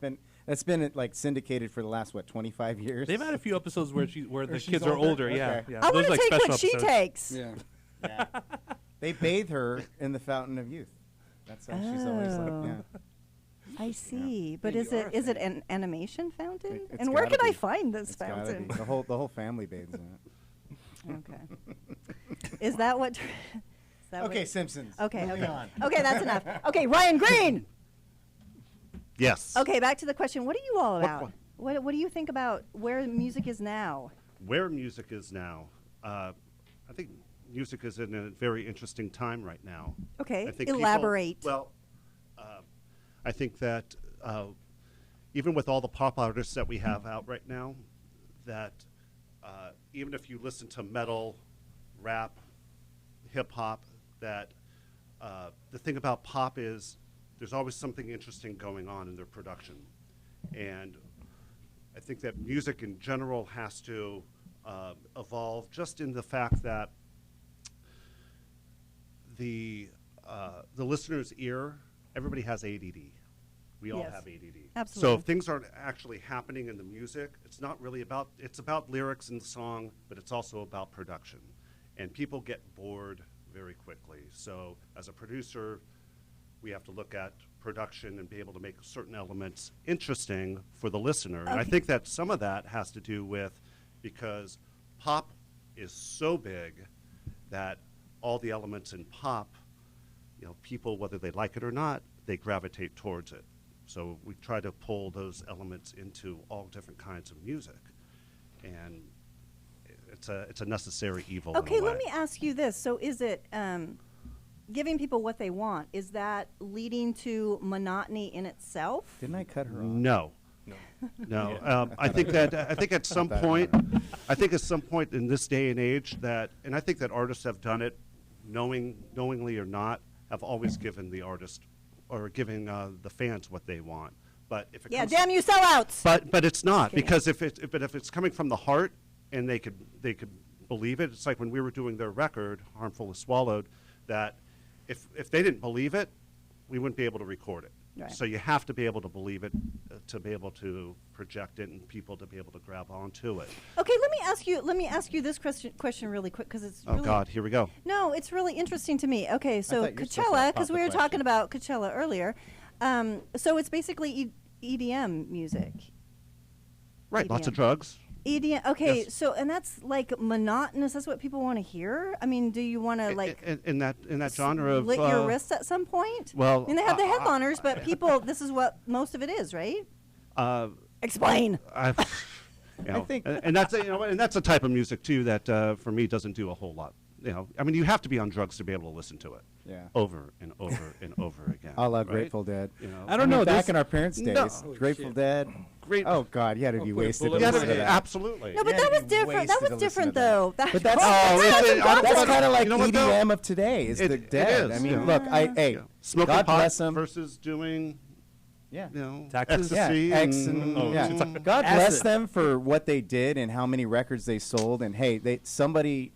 Speaker 3: been like syndicated for the last 25 years.
Speaker 4: They've had a few episodes where the
Speaker 3: she's
Speaker 4: kids are
Speaker 3: older?
Speaker 4: older. Yeah,
Speaker 3: Okay.
Speaker 4: yeah.
Speaker 2: I
Speaker 4: Those
Speaker 2: want to
Speaker 4: like
Speaker 2: take
Speaker 4: special
Speaker 2: what she
Speaker 4: episodes.
Speaker 2: takes.
Speaker 7: Yeah.
Speaker 3: Yeah. They bathe her in the fountain of youth. That's how she's always like.
Speaker 2: Oh.
Speaker 3: Yeah.
Speaker 2: I see, but
Speaker 7: Maybe
Speaker 2: is it an animation fountain?
Speaker 3: It's
Speaker 2: And where
Speaker 3: gotta
Speaker 2: can I
Speaker 3: be.
Speaker 2: find this
Speaker 3: It's gotta
Speaker 2: fountain?
Speaker 3: be. The whole family bathes in it.
Speaker 2: Okay. Is that what? Is that
Speaker 3: Okay,
Speaker 2: what-
Speaker 3: Simpsons.
Speaker 2: Okay.
Speaker 3: Moving
Speaker 2: Okay.
Speaker 3: on.
Speaker 2: Okay, that's enough. Okay, Ryan Greene.
Speaker 5: Yes.
Speaker 2: Okay, back to the question. What are you all
Speaker 5: What
Speaker 2: about?
Speaker 5: one?
Speaker 2: What do you think about where music is now?
Speaker 5: Where music is now, I think music is in a very interesting time right now.
Speaker 2: Okay,
Speaker 5: I think
Speaker 2: elaborate.
Speaker 5: I think that even with all the pop artists that we have out right now, that even if you listen to metal, rap, hip hop, that the thing about pop is there's always something interesting going on in their production. And I think that music in general has to evolve just in the fact that the listener's ear, everybody has ADD. We all
Speaker 2: Yes.
Speaker 5: have ADD. So
Speaker 2: Absolutely.
Speaker 5: if things aren't actually happening in the music, it's not really about, it's about lyrics in the song, but it's also about production. And people get bored very quickly. So as a producer, we have to look at production and be able to make certain elements interesting for the listener. And I
Speaker 2: Okay.
Speaker 5: think that some of that has to do with because pop is so big that all the elements in pop, people, whether they like it or not, they gravitate towards it. So we try to pull those elements into all different kinds of music. And it's a necessary evil. in a
Speaker 2: Okay, let
Speaker 5: way.
Speaker 2: me ask you this. So is it giving people what they want? Is that leading to monotony in itself?
Speaker 3: Didn't I cut her off?
Speaker 5: No. No. I think at some point, in this day and age and I think that artists have done it, knowingly or not, have always given the artist or giving the fans what they want. But if it
Speaker 2: Yeah,
Speaker 5: comes
Speaker 2: damn you sellouts.
Speaker 5: but it's not
Speaker 2: kidding.
Speaker 5: because if it's coming from the heart and they could believe it, it's like when we were doing their record, HarmfulIfSwallowed, that if they didn't believe it, we wouldn't be able to record it.
Speaker 2: Right.
Speaker 5: So you have to be able to believe it to be able to project it and people to be able to grab onto it.
Speaker 2: Okay, let me ask you this question really quick because it's
Speaker 5: Oh
Speaker 2: really,
Speaker 5: God, here we go.
Speaker 2: No, it's really interesting to me. Okay, so
Speaker 3: thought you were supposed to
Speaker 2: Coachella,
Speaker 3: pop
Speaker 2: because
Speaker 3: the
Speaker 2: we were talking
Speaker 3: question.
Speaker 2: about Coachella earlier. So it's basically EDM music.
Speaker 5: Right, lots of
Speaker 2: EDM.
Speaker 5: drugs.
Speaker 2: EDM. Okay,
Speaker 5: Yes.
Speaker 2: so and that's like monotonous. That's what people want to hear. I mean, do you want to like
Speaker 5: in that genre of
Speaker 2: slit your wrists at some point?
Speaker 5: Well,
Speaker 2: I mean, they have the headliners, but people. This is what most of it is, right? Explain.
Speaker 5: I think, and that's and that's a type of music too that for me doesn't do a whole lot. I mean, you have to be on drugs to be able to listen to it.
Speaker 3: Yeah.
Speaker 5: Over and over and over again.
Speaker 3: I love
Speaker 5: right?
Speaker 3: Grateful Dead.
Speaker 4: I don't know.
Speaker 3: Back in our parents' days,
Speaker 5: No.
Speaker 3: Grateful Dead. Oh God, you had to be wasted. To
Speaker 5: Yeah,
Speaker 3: listen to that.
Speaker 5: absolutely.
Speaker 2: No, but that was different. That was different, though.
Speaker 3: But that's
Speaker 5: that's
Speaker 3: kind of like
Speaker 5: you know what,
Speaker 3: EDM of today. Is the
Speaker 5: It
Speaker 3: Dead?
Speaker 5: is,
Speaker 3: I mean,
Speaker 5: yeah.
Speaker 3: look,
Speaker 5: Smoking
Speaker 3: God
Speaker 5: pot
Speaker 3: bless them.
Speaker 5: versus doing
Speaker 4: Taxes?
Speaker 5: ecstasy.
Speaker 3: X
Speaker 5: and,
Speaker 3: and God bless them for what they did and how many records they sold. And hey, somebody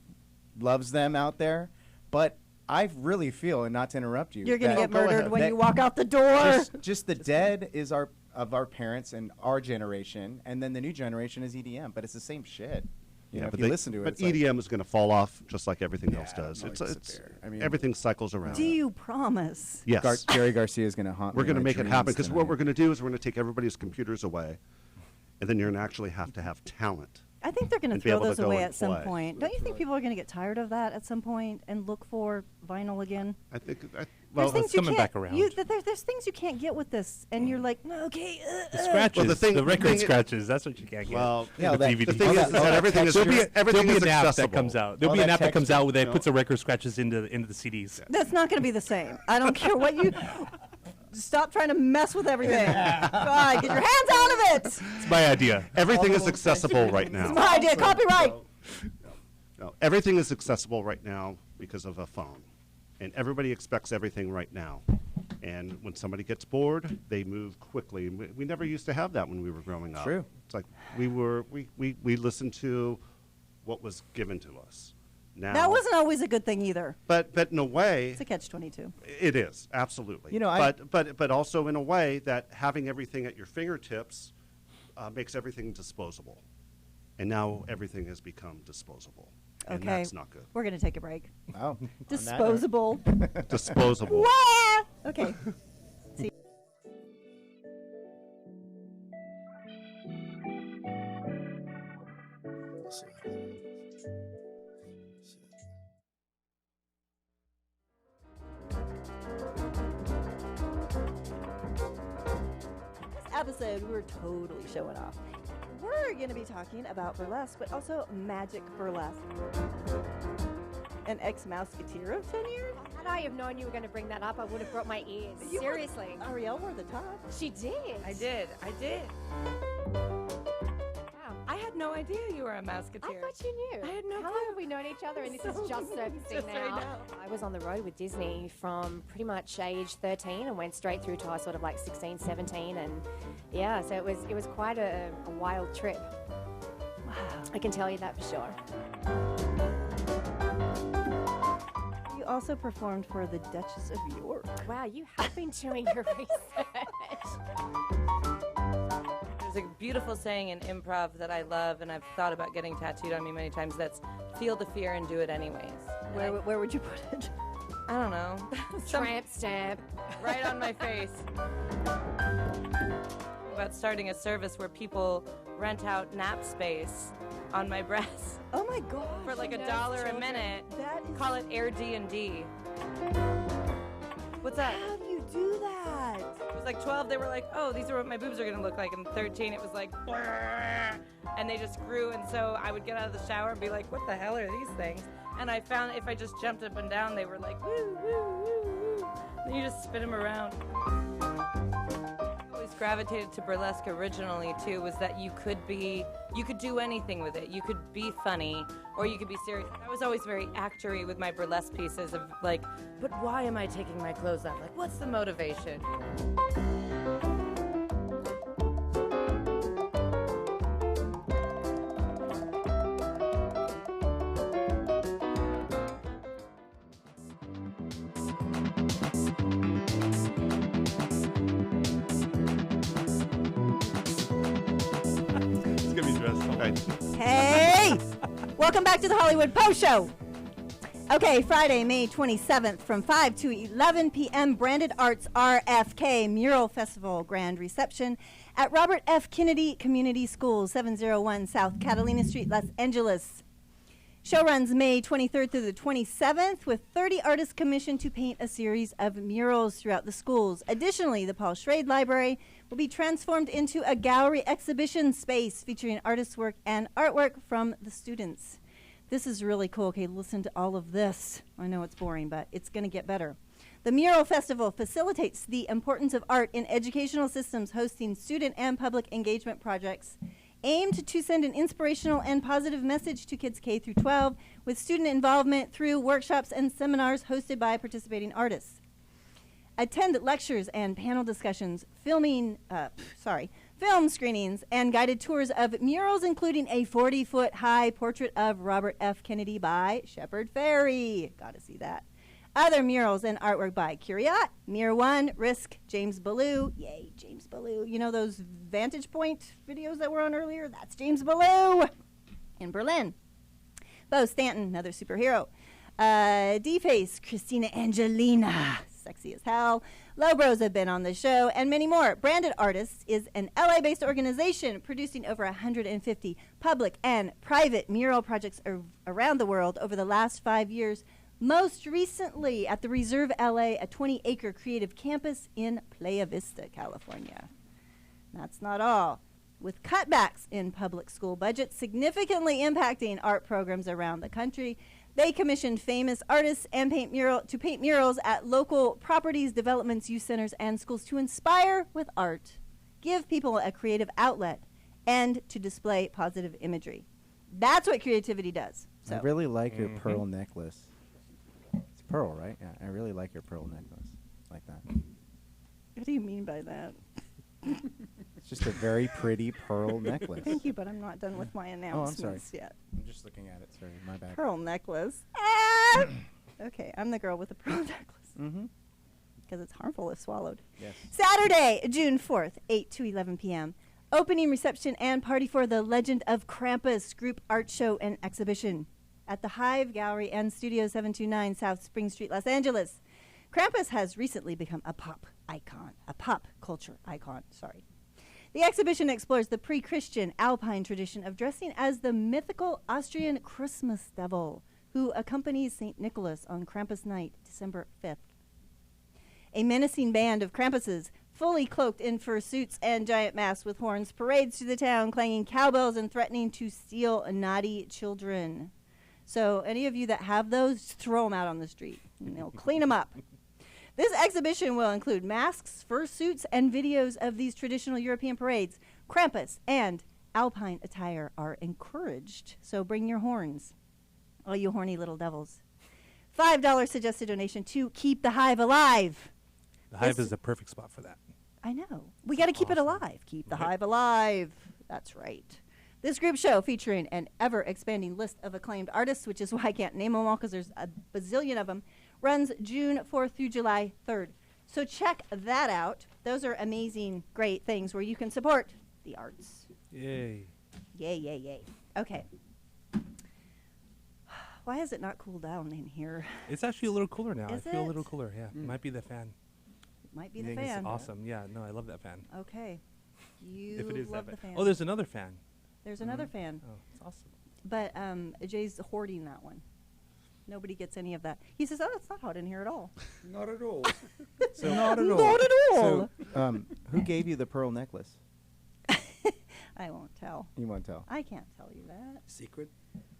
Speaker 3: loves them out there. But I really feel, and not to interrupt you,
Speaker 2: You're going to
Speaker 3: that-
Speaker 2: get murdered when you walk out the door.
Speaker 3: Just the Dead is of our parents and our generation, and then the new generation is EDM. But it's the same shit. You know, if you listen to it,
Speaker 5: but
Speaker 3: it's like-
Speaker 5: EDM is going to fall off just like everything else does.
Speaker 3: no,
Speaker 5: It's
Speaker 3: disappear. I mean,
Speaker 5: everything cycles around.
Speaker 2: Do you promise?
Speaker 5: Yes.
Speaker 3: Jerry Garcia is going to haunt
Speaker 5: We're
Speaker 3: me
Speaker 5: going to
Speaker 3: in my
Speaker 5: make it happen
Speaker 3: dreams
Speaker 5: because what we're going to do is we're going to take everybody's computers away, and then you're going to actually have to have talent.
Speaker 2: I think they're going to
Speaker 5: and be
Speaker 2: throw
Speaker 5: able to
Speaker 2: those
Speaker 5: go
Speaker 2: away
Speaker 5: and
Speaker 2: at some
Speaker 5: play.
Speaker 2: point. Don't you think people are going to get tired of that at some point and look for vinyl again?
Speaker 5: I think.
Speaker 2: There's things
Speaker 4: it's coming
Speaker 2: you
Speaker 4: back
Speaker 2: can't-
Speaker 4: around.
Speaker 2: There's things you can't get with this, and you're like, no, okay.
Speaker 4: The scratches,
Speaker 5: thing-
Speaker 4: the record
Speaker 5: thing-
Speaker 4: scratches, that's what you can't get.
Speaker 5: Well,
Speaker 3: yeah,
Speaker 4: the
Speaker 3: that-
Speaker 4: DVD.
Speaker 5: the thing is that everything is
Speaker 4: there'll be
Speaker 5: everything
Speaker 4: an
Speaker 5: is
Speaker 4: app
Speaker 5: accessible.
Speaker 4: that comes out. There'll
Speaker 3: All
Speaker 4: be an
Speaker 3: that
Speaker 4: app that comes
Speaker 3: texture,
Speaker 4: out that
Speaker 5: you know?
Speaker 4: puts the record scratches into the CDs.
Speaker 2: That's not going to be the same. I don't care what you. Stop trying to mess with everything. God, get your hands out of it.
Speaker 4: It's my idea.
Speaker 5: Everything is accessible right now.
Speaker 2: It's my idea. Copyright.
Speaker 5: No, everything is accessible right now because of a phone, and everybody expects everything right now. And when somebody gets bored, they move quickly. And we never used to have that when we were growing up.
Speaker 3: True.
Speaker 5: It's like we listened to what was given to us. Now,
Speaker 2: That wasn't always a good thing either.
Speaker 5: but in a way,
Speaker 2: It's a catch-22.
Speaker 5: it is absolutely.
Speaker 3: You know,
Speaker 5: but also in a way that having everything at your fingertips makes everything disposable, and now everything has become disposable, and
Speaker 2: Okay.
Speaker 5: that's not good.
Speaker 2: We're going to take a break.
Speaker 3: Wow.
Speaker 2: Disposable.
Speaker 5: Disposable.
Speaker 2: Wah! Okay. See. This episode, we were totally showing off. We're going to be talking about burlesque, but also magic burlesque. An ex-Mouseketeer of 10 years?
Speaker 13: Had I have known you were going to bring that up, I would have brought my ears. Seriously.
Speaker 2: Ariel wore the top.
Speaker 13: She did.
Speaker 14: I did.
Speaker 13: Wow.
Speaker 14: I had no idea you were a Mouseketeer.
Speaker 13: I thought you knew.
Speaker 14: I had no
Speaker 13: How
Speaker 14: clue.
Speaker 13: long have we known each other? And this is just surfacing
Speaker 14: Just right now.
Speaker 13: I was on the road with Disney from pretty much age 13 and went straight through to sort of like 16, 17. And yeah, so it was quite a wild trip.
Speaker 2: Wow.
Speaker 13: I can tell you that for sure.
Speaker 2: You also performed for the Duchess of York.
Speaker 13: Wow, you have been doing your research.
Speaker 14: There's a beautiful saying in improv that I love, and I've thought about getting tattooed on me many times. That's feel the fear and do it anyways. And
Speaker 2: Where would you put it?
Speaker 14: I don't know.
Speaker 13: Tramp stamp.
Speaker 14: Right on my face. About starting a service where people rent out nap space on my breast
Speaker 2: Oh my gosh.
Speaker 14: for like
Speaker 13: Those
Speaker 14: $1 a
Speaker 13: children.
Speaker 14: minute.
Speaker 2: That is.
Speaker 14: Call it Airbnb. What's that?
Speaker 2: How do you do that?
Speaker 14: It was like 12, they were like, oh, these are what my boobs are gonna look like. And 13, it was like, "Brrr," and they just grew. And so I would get out of the shower and be like, what the hell are these things? And I found if I just jumped up and down, they were like, woo, woo, woo, woo. And you just spin them around. I always gravitated to burlesque originally too, was that you could do anything with it. You could be funny or you could be serious. I was always very actory with my burlesque pieces of like, but why am I taking my clothes off? Like, what's the motivation?
Speaker 4: It's gonna be dressed up.
Speaker 5: Right.
Speaker 2: Hey! Welcome back to the Hollywood Post Show. Okay, Friday, May 27th from 5 to 11 p.m. Branded Arts RFK Mural Festival Grand Reception at Robert F. Kennedy Community Schools, 701 South Catalina Street, Los Angeles. Show runs May 23rd through the 27th, with 30 artists commissioned to paint a series of murals throughout the schools. Additionally, the Paul Schrade Library will be transformed into a gallery exhibition space featuring artists' work and artwork from the students. This is really cool. Okay, listen to all of this. I know it's boring, but it's going to get better. The Mural Festival facilitates the importance of art in educational systems, hosting student and public engagement projects aimed to send an inspirational and positive message to kids K through 12 with student involvement through workshops and seminars hosted by participating artists. Attend lectures and panel discussions, film screenings, and guided tours of murals, including a 40-foot high portrait of Robert F. Kennedy by Shepard Fairey. Gotta see that. Other murals and artwork by Curiat, Mir One, Risk, James Ballou. Yay, James Ballou. You know those Vantage Point videos that were on earlier? That's James Ballou in Berlin. Bo Stanton, another superhero. D-Face, Christina Angelina, sexy as hell. Low Bros have been on the show, and many more. Branded Artists is an LA-based organization producing over 150 public and private mural projects around the world over the last 5 years. Most recently at the Reserve LA, a 20-acre creative campus in Playa Vista, California. That's not all. With cutbacks in public school budgets significantly impacting art programs around the country, they commissioned famous artists and paint murals at local properties, developments, youth centers, and schools to inspire with art, give people a creative outlet, and to display positive imagery. That's what creativity does. So.
Speaker 3: I really like your pearl necklace. It's pearl, right? Yeah, I really like your pearl necklace. Like that.
Speaker 2: What do you mean by that?
Speaker 3: It's just a very pretty pearl necklace.
Speaker 2: Thank you, but I'm not done with my announcements yet.
Speaker 3: I'm just looking at it. Sorry, my bad.
Speaker 2: Pearl necklace. Ah! Okay, I'm the girl with the pearl necklace.
Speaker 3: Mm-hmm.
Speaker 2: Because it's harmful if swallowed.
Speaker 3: Yes.
Speaker 2: Saturday, June 4th, 8 to 11 p.m. Opening reception and party for the Legend of Krampus group art show and exhibition at the Hive Gallery and Studio 729 South Spring Street, Los Angeles. Krampus has recently become a pop culture icon. The exhibition explores the pre-Christian Alpine tradition of dressing as the mythical Austrian Christmas devil who accompanies St. Nicholas on Krampus night, December 5th. A menacing band of Krampuses, fully cloaked in fursuits and giant masks with horns, parades through the town, clanging cowbells and threatening to steal naughty children. So any of you that have those, throw them out on the street, and they'll clean them up. This exhibition will include masks, fursuits, and videos of these traditional European parades. Krampus and Alpine attire are encouraged, so bring your horns, all you horny little devils. $5 suggested donation to keep the Hive alive.
Speaker 4: The Hive is the perfect spot for that.
Speaker 2: I know. We got to keep it alive. Keep the Hive alive. That's right. This group show, featuring an ever-expanding list of acclaimed artists, which is why I can't name them all because there's a bazillion of them, runs June 4th through July 3rd. So check that out. Those are amazing, great things where you can support the arts.
Speaker 4: Yay.
Speaker 2: Yay, yay, yay. Okay. Why has it not cooled down in here?
Speaker 4: It's actually a little cooler now.
Speaker 2: Is
Speaker 4: I feel
Speaker 2: it?
Speaker 4: a little cooler, yeah. It might be the fan.
Speaker 2: Might be
Speaker 4: You
Speaker 2: the
Speaker 4: think
Speaker 2: fan.
Speaker 4: It's awesome. Yeah, no, I love that fan.
Speaker 2: Okay. You
Speaker 4: If it is
Speaker 2: love
Speaker 4: that
Speaker 2: the fan.
Speaker 4: Oh, there's another fan.
Speaker 2: There's another fan.
Speaker 4: Oh, it's awesome.
Speaker 2: But Jay's hoarding that one. Nobody gets any of that. He says, oh, it's not hot in here at all.
Speaker 15: Not at all.
Speaker 3: So
Speaker 2: Not at all.
Speaker 3: So, who gave you the pearl necklace?
Speaker 2: I won't tell.
Speaker 3: You won't tell.
Speaker 2: I can't tell you that.
Speaker 15: Secret?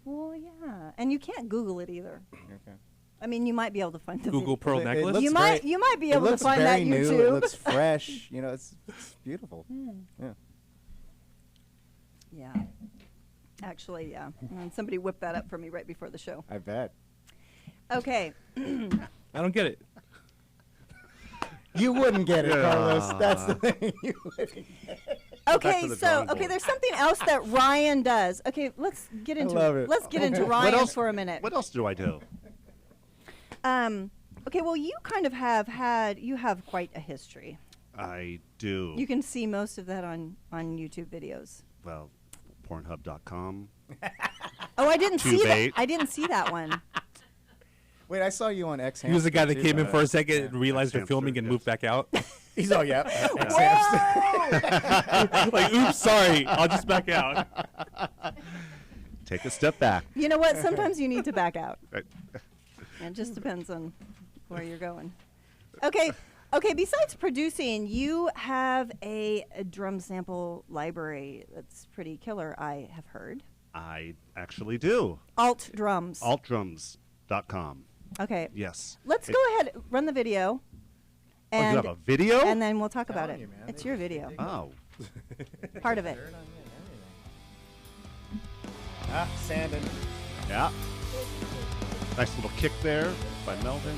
Speaker 2: Well, yeah. And you can't Google it either.
Speaker 3: Okay.
Speaker 2: I mean, you might be able to find the
Speaker 4: Google pearl
Speaker 3: It
Speaker 4: necklace?
Speaker 3: looks
Speaker 2: You might be
Speaker 3: It
Speaker 2: able to
Speaker 3: looks
Speaker 2: find that
Speaker 3: very new.
Speaker 2: YouTube.
Speaker 3: It looks fresh. You know, it's beautiful. Yeah.
Speaker 2: Yeah. Actually, yeah. And somebody whipped that up for me right before the show.
Speaker 3: I bet.
Speaker 2: Okay.
Speaker 4: I don't get it.
Speaker 3: You wouldn't get it,
Speaker 4: Yeah.
Speaker 3: Carlos. That's the thing. You wouldn't get it.
Speaker 2: Okay, so there's something else that Ryan does. Okay, let's get into
Speaker 3: love it.
Speaker 2: Let's get into
Speaker 5: What
Speaker 2: Ryan
Speaker 5: else-
Speaker 2: for a minute.
Speaker 5: What else do I do?
Speaker 2: Okay, well, you kind of have quite a history.
Speaker 5: I do.
Speaker 2: You can see most of that on YouTube videos.
Speaker 5: Well, Pornhub.com.
Speaker 2: Oh, I didn't see that.
Speaker 5: Tube8.
Speaker 2: I didn't see that one.
Speaker 3: Wait, I saw you on X.
Speaker 4: He was the guy that
Speaker 3: too,
Speaker 4: came in for a second
Speaker 3: yeah.
Speaker 4: and realized they're filming and moved back out.
Speaker 3: He's all, yep.
Speaker 4: Like, oops, sorry. I'll just back out.
Speaker 5: Take a step back.
Speaker 2: You know what? Sometimes you need to back out.
Speaker 5: Right.
Speaker 2: It just depends on where you're going. Okay. Okay, besides producing, you have a drum sample library that's pretty killer, I have heard.
Speaker 5: I actually do.
Speaker 2: Alt Drums.
Speaker 5: Altdrums.com.
Speaker 2: Okay.
Speaker 5: Yes.
Speaker 2: Let's go ahead, run the video.
Speaker 5: Oh, you
Speaker 2: And
Speaker 5: have a video?
Speaker 2: And then we'll talk about it. It's your video.
Speaker 5: Oh.
Speaker 2: Part of it.
Speaker 3: Sandon.
Speaker 5: Yeah. Nice little kick there by Melvin.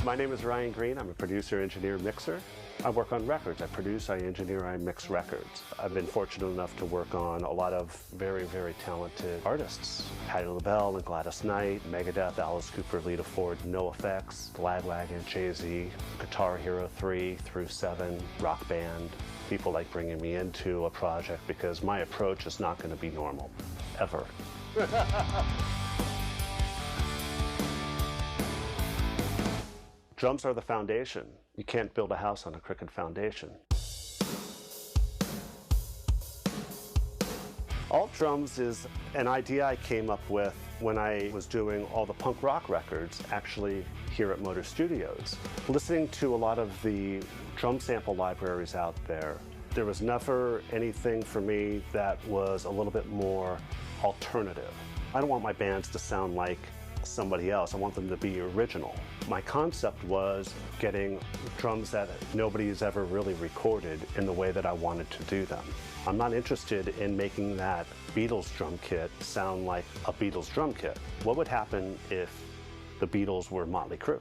Speaker 15: My name is Ryan Greene. I'm a producer, engineer, mixer. I work on records. I produce, I engineer, I mix records. I've been fortunate enough to work on a lot of very, very talented artists. Patti LaBelle and Gladys Knight, Megadeth, Alice Cooper, Lita Ford, NoFX, Lagwagon, Jay-Z, Guitar Hero 3 through 7, Rock Band. People like bringing me into a project because my approach is not going to be normal, ever. Drums are the foundation. You can't build a house on a crooked foundation. Alt drums is an idea I came up with when I was doing all the punk rock records, actually here at Motor Studios. Listening to a lot of the drum sample libraries out there, there was never anything for me that was a little bit more alternative. I don't want my bands to sound like somebody else. I want them to be original. My concept was getting drums that nobody's ever really recorded in the way that I wanted to do them. I'm not interested in making that Beatles drum kit sound like a Beatles drum kit. What would happen if the Beatles were Motley Crue?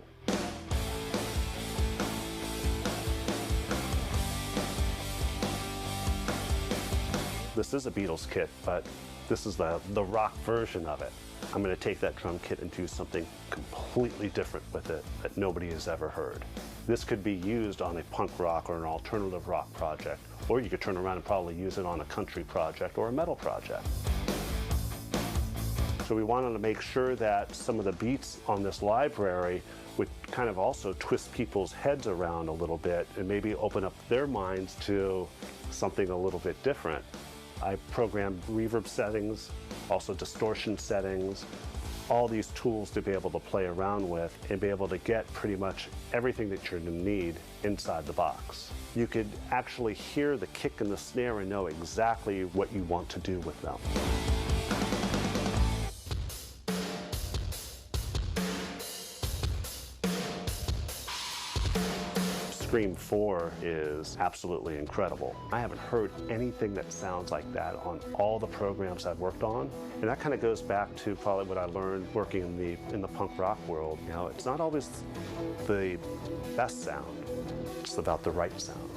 Speaker 15: This is a Beatles kit, but this is the rock version of it. I'm going to take that drum kit and do something completely different with it that nobody has ever heard. This could be used on a punk rock or an alternative rock project, or you could turn around and probably use it on a country project or a metal project. So we wanted to make sure that some of the beats on this library would kind of also twist people's heads around a little bit and maybe open up their minds to something a little bit different. I programmed reverb settings, also distortion settings, all these tools to be able to play around with and be able to get pretty much everything that you're going to need inside the box. You could actually hear the kick and the snare and know exactly what you want to do with them. Scream 4 is absolutely incredible. I haven't heard anything that sounds like that on all the programs I've worked on. And that kind of goes back to probably what I learned working in the punk rock world. You know, it's not always the best sound, it's about the right sound.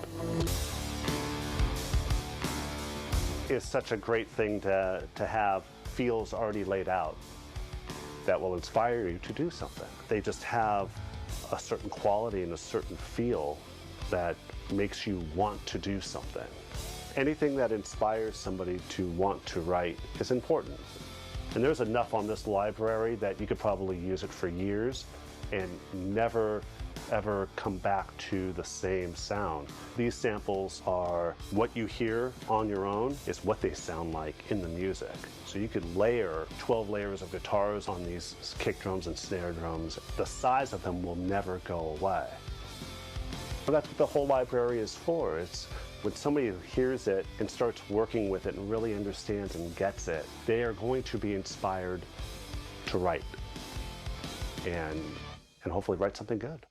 Speaker 15: It's such a great thing to have feels already laid out that will inspire you to do something. They just have a certain quality and a certain feel that makes you want to do something. Anything that inspires somebody to want to write is important. And there's enough on this library that you could probably use it for years and never ever come back to the same sound. These samples are what you hear on your own is what they sound like in the music. So you could layer 12 layers of guitars on these kick drums and snare drums. The size of them will never go away. But that's what the whole library is for. It's when somebody hears it and starts working with it and really understands and gets it, they are going to be inspired to write and hopefully write something good.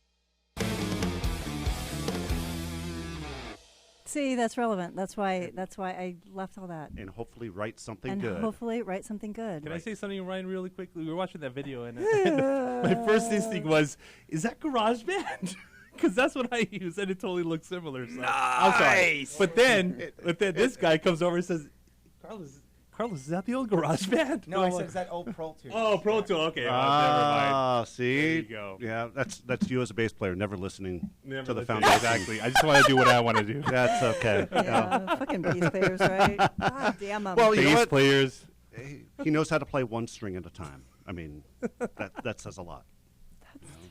Speaker 2: See, that's relevant. That's why I left all that.
Speaker 5: And hopefully write something
Speaker 2: And
Speaker 5: good.
Speaker 2: hopefully write something good.
Speaker 4: Can I say something, Ryan, really quickly? We were watching that video, and my first instinct was, is that GarageBand? Because that's what I use, and it totally looks similar. So I'm sorry. But then this guy comes over and says, Carlos, is that the old GarageBand?
Speaker 3: No, I said, is that old Pro Tools?
Speaker 4: Oh, Pro Tool. Okay, never mind.
Speaker 5: Ah, see?
Speaker 4: There you go.
Speaker 5: Yeah, that's you as a bass player, never listening
Speaker 4: Never
Speaker 5: to the
Speaker 4: listening.
Speaker 5: foundation.
Speaker 4: Exactly. I just want to do what I want to do.
Speaker 5: That's okay.
Speaker 2: Yeah, fucking bass players, right? God damn 'em.
Speaker 5: Well, you know
Speaker 4: Bass
Speaker 5: what?
Speaker 4: players.
Speaker 5: He knows how to play one string at a time. I mean, that says a lot.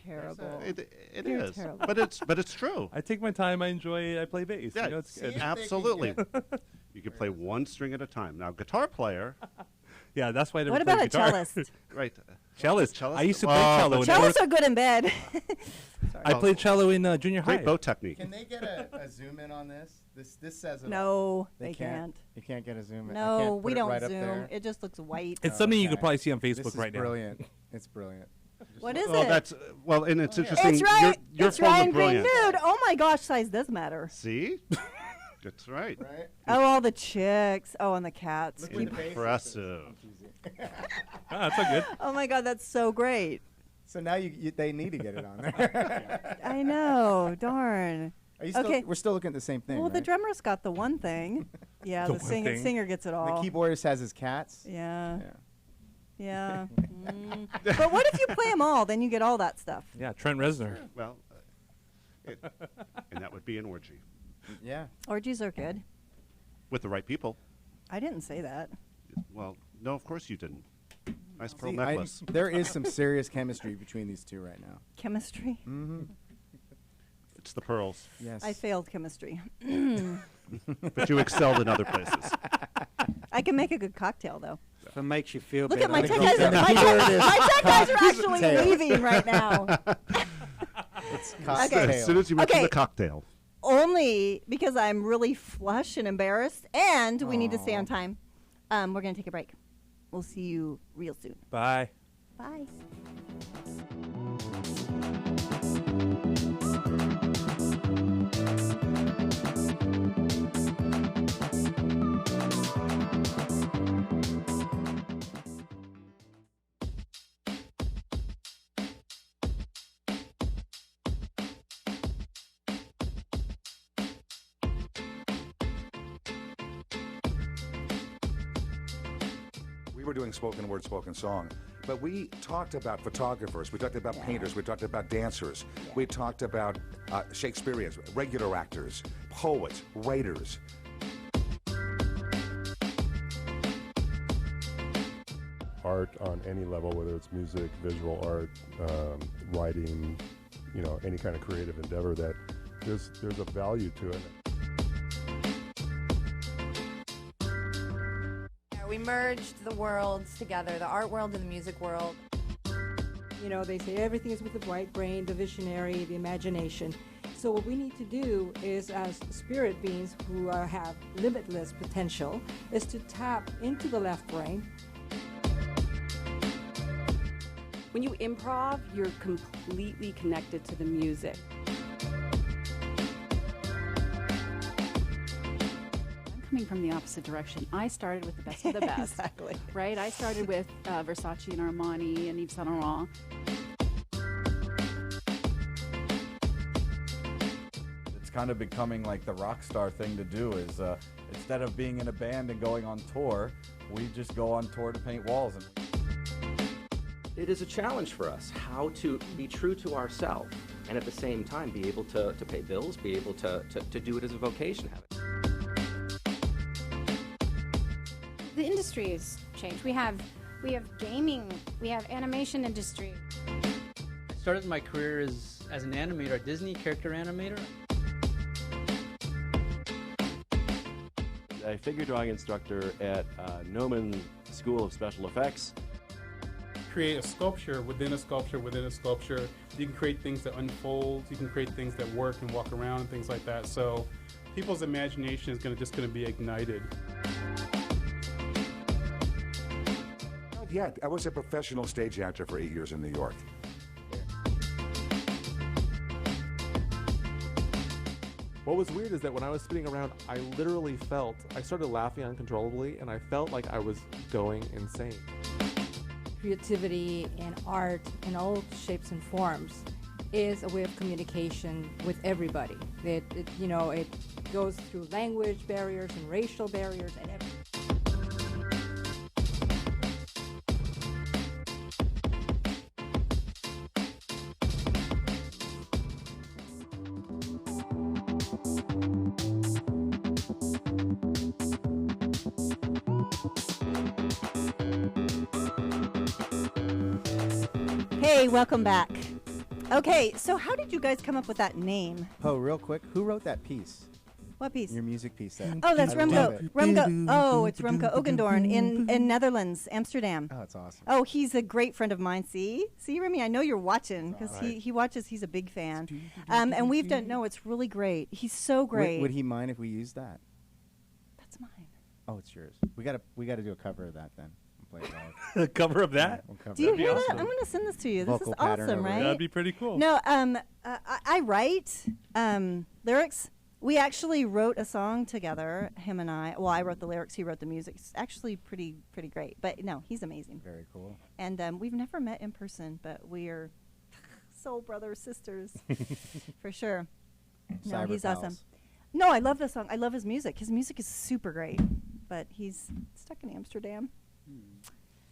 Speaker 2: Terrible.
Speaker 5: It
Speaker 2: You're
Speaker 5: is,
Speaker 2: terrible.
Speaker 5: but it's true.
Speaker 4: I take my time. I enjoy. I play bass.
Speaker 5: Yeah,
Speaker 4: You know, it's good.
Speaker 5: absolutely. You can play one string at a time. Now, guitar player.
Speaker 4: Yeah, that's why I never
Speaker 2: What
Speaker 4: played
Speaker 2: about a
Speaker 4: guitar.
Speaker 2: cellist?
Speaker 5: Right.
Speaker 4: Cellist. I used to play
Speaker 5: Oh,
Speaker 4: cello.
Speaker 5: the
Speaker 4: in
Speaker 2: Cellists
Speaker 4: fourth-
Speaker 2: are good in bed.
Speaker 4: I played cello in junior high.
Speaker 5: Great bow technique.
Speaker 3: Can they get a zoom in on this? This says it.
Speaker 2: No,
Speaker 3: all.
Speaker 2: they can't.
Speaker 3: You can't get a zoom in. I
Speaker 2: No,
Speaker 3: can't put
Speaker 2: we
Speaker 3: it
Speaker 2: don't
Speaker 3: right up
Speaker 2: zoom.
Speaker 3: there.
Speaker 2: It just looks white.
Speaker 4: It's something you
Speaker 3: Okay.
Speaker 4: could probably see on
Speaker 3: This
Speaker 4: Facebook
Speaker 3: is
Speaker 4: right now.
Speaker 3: brilliant. It's brilliant.
Speaker 2: What is
Speaker 5: Well,
Speaker 2: it?
Speaker 5: that's well, and it's interesting.
Speaker 2: It's right.
Speaker 5: You're
Speaker 2: It's
Speaker 5: full of
Speaker 2: Ryan Green
Speaker 5: brilliance.
Speaker 2: Nude. Oh my gosh, size does matter.
Speaker 5: See, that's right.
Speaker 2: Oh, all the chicks. Oh, and the cats.
Speaker 3: Look where the bass is.
Speaker 5: Impressive.
Speaker 4: That's so good.
Speaker 2: Oh my God, that's so great.
Speaker 3: So now they need to get it on there.
Speaker 2: I know. Darn.
Speaker 3: Are you still,
Speaker 2: Okay.
Speaker 3: We're still looking at the same thing.
Speaker 2: Well, the
Speaker 3: right?
Speaker 2: drummer's got the one thing. Yeah,
Speaker 3: The
Speaker 2: the
Speaker 3: one
Speaker 2: singer,
Speaker 3: thing.
Speaker 2: singer gets it all.
Speaker 3: The keyboardist has his cats.
Speaker 2: Yeah. Yeah. But what if you play them all? Then you get all that stuff.
Speaker 4: Yeah, Trent Reznor.
Speaker 5: Well, and that would be an orgy
Speaker 3: Yeah.
Speaker 2: Orgies are good.
Speaker 5: with the right people.
Speaker 2: I didn't say that.
Speaker 5: Well, no, of course you didn't. Nice pearl
Speaker 3: See,
Speaker 5: necklace.
Speaker 3: there is some serious chemistry between these two right now.
Speaker 2: Chemistry?
Speaker 3: Mm-hmm.
Speaker 5: It's the pearls.
Speaker 3: Yes.
Speaker 2: I failed chemistry.
Speaker 5: But you excelled in other places.
Speaker 2: I can make a good cocktail, though.
Speaker 7: If it makes you feel
Speaker 2: Look
Speaker 7: better.
Speaker 2: at my
Speaker 7: then
Speaker 2: tech
Speaker 7: go
Speaker 2: guys.
Speaker 7: for it.
Speaker 2: My tech guys are actually
Speaker 3: Tail.
Speaker 2: leaving right now.
Speaker 3: It's
Speaker 2: Okay.
Speaker 3: cocktail.
Speaker 5: As soon as you mention
Speaker 2: Okay.
Speaker 5: the cocktail.
Speaker 2: Only because I'm really flush and embarrassed, and we need to stay on
Speaker 3: Aw.
Speaker 2: time. We're going to take a break. We'll see you real soon.
Speaker 4: Bye.
Speaker 2: Bye.
Speaker 16: We were doing spoken word, spoken song, but we talked about photographers, we talked about painters, we talked about dancers, we talked about Shakespeareans, regular actors, poets, writers.
Speaker 17: Art on any level, whether it's music, visual art, writing, any kind of creative endeavor, that there's a value to it.
Speaker 18: We merged the worlds together, the art world and the music world.
Speaker 19: You know, they say everything is with the bright brain, the visionary, the imagination. So what we need to do is, as spirit beings who have limitless potential, is to tap into the left brain.
Speaker 20: When you improv, you're completely connected to the music.
Speaker 21: Coming from the opposite direction, I started with the best of the best.
Speaker 2: Exactly.
Speaker 21: Right? I started with Versace and Armani and Yves Saint Laurent.
Speaker 22: It's kind of becoming like the rock star thing to do is instead of being in a band and going on tour, we just go on tour to paint walls. And
Speaker 23: It is a challenge for us how to be true to ourselves and at the same time be able to pay bills, be able to do it as a vocation.
Speaker 24: The industry has changed. We have gaming, we have animation industry.
Speaker 25: I started my career as an animator, a Disney character animator.
Speaker 26: A figure drawing instructor at Noman School of Special Effects.
Speaker 27: Create a sculpture within a sculpture within a sculpture. You can create things that unfold. You can create things that work and walk around and things like that. So people's imagination is just going to be ignited.
Speaker 16: Yeah, I was a professional stage actor for 8 years in New York.
Speaker 28: What was weird is that when I was spinning around, I literally felt, I started laughing uncontrollably, and I felt like I was going insane.
Speaker 19: Creativity and art in all shapes and forms is a way of communication with everybody. It goes through language barriers and racial barriers and everything.
Speaker 2: Hey, welcome back. Okay, so how did you guys come up with that name?
Speaker 3: Oh, real quick, who wrote that piece?
Speaker 2: What piece?
Speaker 3: Your music piece.
Speaker 2: Oh, that's
Speaker 3: I love it.
Speaker 2: Remco. Oh, it's Remco Ogendorn in Netherlands, Amsterdam.
Speaker 3: Oh, it's awesome.
Speaker 2: Oh, he's a great friend of mine. See, Remy, I know you're watching because
Speaker 3: Right.
Speaker 2: he watches. He's a big fan. And we've done. No, it's really great. He's so great.
Speaker 3: Would he mind if we used that?
Speaker 2: That's mine.
Speaker 3: Oh, it's yours. We gotta do a cover of that then. We'll play it live.
Speaker 4: A cover of that?
Speaker 3: Yeah, we'll cover
Speaker 2: Do you
Speaker 3: it.
Speaker 2: hear that? I'm going to send this to you. This
Speaker 3: Vocal
Speaker 2: is
Speaker 3: pattern
Speaker 2: awesome,
Speaker 3: over it.
Speaker 2: right?
Speaker 4: That'd be pretty cool.
Speaker 2: No, I write lyrics. We actually wrote a song together, him and I. Well, I wrote the lyrics, he wrote the music. It's actually pretty great. But no, he's amazing.
Speaker 3: Very cool.
Speaker 2: And we've never met in person, but we are soul brothers, sisters, for sure. No,
Speaker 3: Cyber
Speaker 2: he's
Speaker 3: pals.
Speaker 2: awesome. No, I love the song. I love his music. His music is super great, but he's stuck in Amsterdam.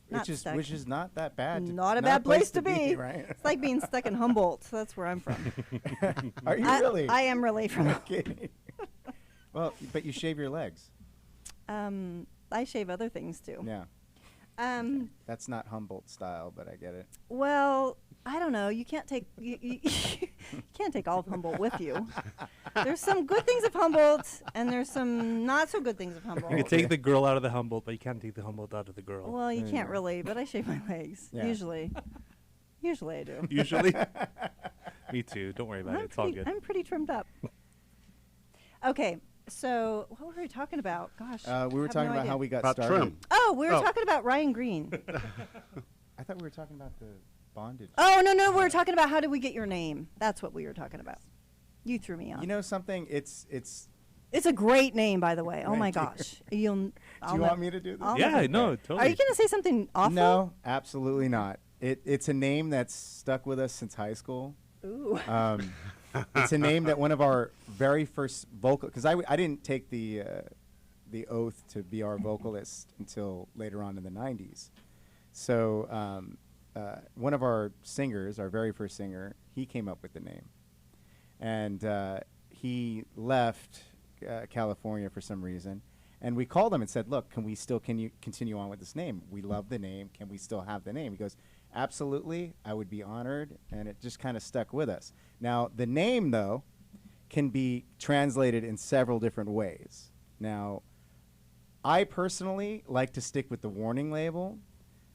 Speaker 3: Which is not that bad.
Speaker 2: Not a bad place to be.
Speaker 3: Right?
Speaker 2: It's like being stuck in Humboldt. So that's where I'm from.
Speaker 3: Are you really?
Speaker 2: I am really from.
Speaker 3: Okay. Well, but you shave your legs.
Speaker 2: I shave other things too.
Speaker 3: Yeah. That's not Humboldt style, but I get it.
Speaker 2: Well, I don't know. You can't take you can't take all of Humboldt with you. There's some good things of Humboldt, and there's some not so good things of Humboldt.
Speaker 4: You can take the girl out of the Humboldt, but you can't take the Humboldt out of the girl.
Speaker 2: Well, you can't really, but I shave my legs usually. Usually I do.
Speaker 4: Usually. Me too. Don't worry about it. It's all good.
Speaker 2: I'm pretty trimmed up. Okay, so what were we talking about? Gosh,
Speaker 3: we were talking about how we got started.
Speaker 5: Trim.
Speaker 2: Oh, we were talking about Ryan Greene.
Speaker 3: I thought we were talking about the bondage.
Speaker 2: Oh no, we were talking about how did we get your name? That's what we were talking about. You threw me off.
Speaker 3: You know something? It's
Speaker 2: a great name, by the way. Oh my
Speaker 3: Thank
Speaker 2: gosh. Do you
Speaker 3: want me to do this?
Speaker 4: Totally.
Speaker 2: Are you going to say something awful?
Speaker 3: No, absolutely not. It's a name that's stuck with us since high school.
Speaker 2: Ooh.
Speaker 3: It's a name that one of our very first vocal, because I didn't take the oath to be our vocalist until later on in the 90s. So one of our singers, our very first singer, he came up with the name. And he left California for some reason. And we called him and said, look, can you continue on with this name? We love the name. Can we still have the name? He goes, absolutely. I would be honored. And it just kind of stuck with us. Now, the name, though, can be translated in several different ways. Now, I personally like to stick with the warning label,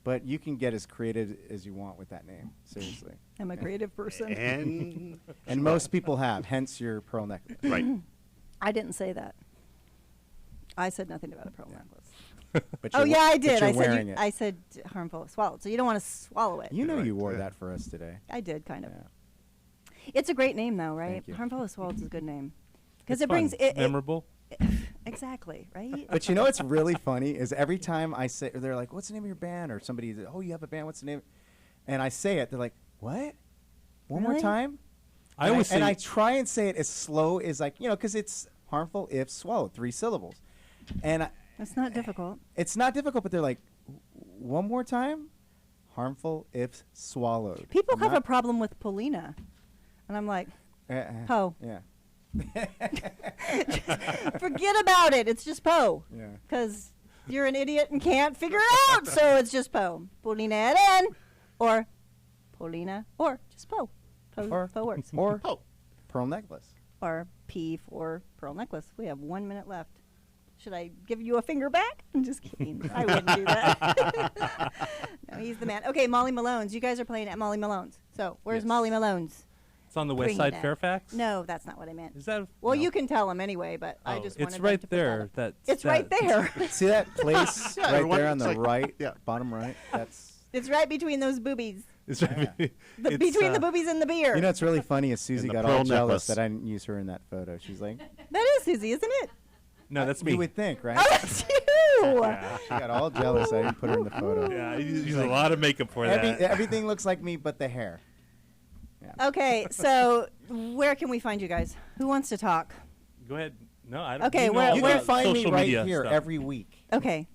Speaker 3: but you can get as creative as you want with that name. Seriously.
Speaker 2: I'm a creative person.
Speaker 3: And most people have, hence your pearl necklace.
Speaker 5: Right.
Speaker 2: I didn't say that. I said nothing about a pearl necklace.
Speaker 3: But
Speaker 2: Oh
Speaker 3: you're
Speaker 2: yeah, I
Speaker 3: but
Speaker 2: did.
Speaker 3: you're
Speaker 2: I said
Speaker 3: wearing it.
Speaker 2: I said harmful swallowed. So you don't want to swallow it.
Speaker 3: You know you wore that for us today.
Speaker 2: I did kind of. It's a great name though, right?
Speaker 3: Thank you.
Speaker 2: Harmful swallowed is a good name
Speaker 4: It's
Speaker 2: because it brings
Speaker 4: fun.
Speaker 2: it
Speaker 4: Memorable.
Speaker 2: Exactly, right?
Speaker 3: But you know what's really funny is every time I say, they're like, "What's the name of your band?" Or somebody, "Oh, you have a band. What's the name?" And I say it, they're like, "What? One more
Speaker 2: Really?
Speaker 3: time?"
Speaker 4: I always say,
Speaker 3: and I try and say it as slow as because it's harmful if swallowed, 3 syllables, and
Speaker 2: It's not difficult.
Speaker 3: it's not difficult. But they're like, "One more time, harmful if swallowed."
Speaker 2: People
Speaker 3: I'm
Speaker 2: have a
Speaker 3: not-
Speaker 2: problem with Polina, and I'm like, Poe.
Speaker 3: Yeah.
Speaker 2: Forget about it. It's just Poe.
Speaker 3: Yeah.
Speaker 2: Because you're an idiot and can't figure it out, so it's just Poe. Polina Hryn, or Polina, or just Poe.
Speaker 3: Or-
Speaker 2: Poe works.
Speaker 3: Or pearl necklace.
Speaker 2: Or P for pearl necklace. We have 1 minute left. Should I give you a finger back? I'm just kidding. I wouldn't do that. No, he's the man. Okay, Molly Malone's. You guys are playing at Molly Malone's. So where's Molly Malone's?
Speaker 4: it's on the west
Speaker 2: Bring
Speaker 4: side,
Speaker 2: that.
Speaker 4: Fairfax.
Speaker 2: No, that's not what I meant.
Speaker 4: Is that?
Speaker 2: Well, you can tell him anyway, but I
Speaker 4: Oh,
Speaker 2: just wanted
Speaker 4: it's
Speaker 2: them
Speaker 4: right
Speaker 2: to put
Speaker 4: there.
Speaker 2: that up.
Speaker 4: That's
Speaker 2: It's right there.
Speaker 3: See that place
Speaker 5: Yeah,
Speaker 3: right
Speaker 5: everyone-
Speaker 3: there on
Speaker 5: it's
Speaker 3: the
Speaker 5: like-
Speaker 3: right,
Speaker 5: yeah.
Speaker 3: bottom right? That's
Speaker 2: It's right between those boobies.
Speaker 4: It's right.
Speaker 3: Yeah.
Speaker 4: It's,
Speaker 2: Between the boobies and the beer.
Speaker 3: You know, it's really funny is Susie
Speaker 5: the
Speaker 3: got
Speaker 5: pearl
Speaker 3: all jealous
Speaker 5: necklace.
Speaker 3: that I didn't use her in that photo. She's like,
Speaker 2: That is Susie, isn't it?
Speaker 4: No, that's me.
Speaker 3: You would think, right?
Speaker 2: Oh, that's you.
Speaker 3: Yeah, she got all jealous I didn't put her in the photo.
Speaker 4: Yeah, you use a lot of makeup for that.
Speaker 3: Everything looks like me but the hair.
Speaker 2: Okay, so where can we find you guys? Who wants to talk?
Speaker 4: Go ahead. No, I don't.
Speaker 2: Okay,
Speaker 4: you know
Speaker 2: where-
Speaker 4: all
Speaker 3: You
Speaker 4: the
Speaker 3: can find me
Speaker 4: social
Speaker 3: right
Speaker 4: media
Speaker 3: here
Speaker 4: stuff.
Speaker 3: every week.
Speaker 2: Okay.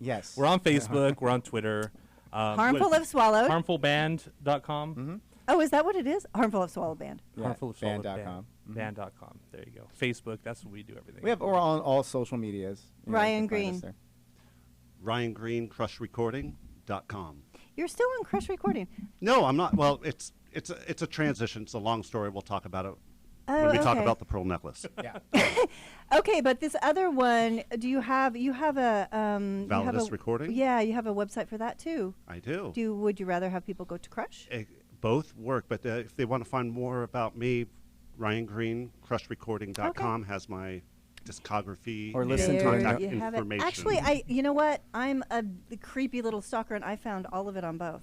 Speaker 3: Yes.
Speaker 4: We're on Facebook. We're on Twitter.
Speaker 2: Harmful if swallowed.
Speaker 4: Harmfulband.com.
Speaker 3: Mm-hmm.
Speaker 2: Oh, is that what it is? Harmful if swallowed band.
Speaker 3: Yeah,
Speaker 4: Harmfulifswallowed
Speaker 3: band.com.
Speaker 4: Band.com. There you go. Facebook. That's where we do everything.
Speaker 3: We're on all social medias. You know, you
Speaker 2: Ryan
Speaker 3: can find us
Speaker 2: Greene.
Speaker 3: there.
Speaker 5: RyanGreenCrushRecording.com.
Speaker 2: You're still on Crush Recording.
Speaker 5: No, I'm not. Well, it's a transition. It's a long story. We'll talk about it
Speaker 2: Oh,
Speaker 5: when we talk
Speaker 2: okay.
Speaker 5: about the pearl necklace.
Speaker 3: Yeah.
Speaker 2: Okay, but this other one, do you have a
Speaker 5: Validus recording?
Speaker 2: Yeah, you have a website for that too.
Speaker 5: I do.
Speaker 2: Would you rather have people go to Crush?
Speaker 5: Both work, but if they want to find more about me, Ryan Greene, crushrecording.com has my discography
Speaker 3: Or listen
Speaker 5: and
Speaker 3: to
Speaker 5: contact
Speaker 2: You have it.
Speaker 5: information.
Speaker 2: Actually, you know what? I'm a creepy little stalker, and I found all of it on both.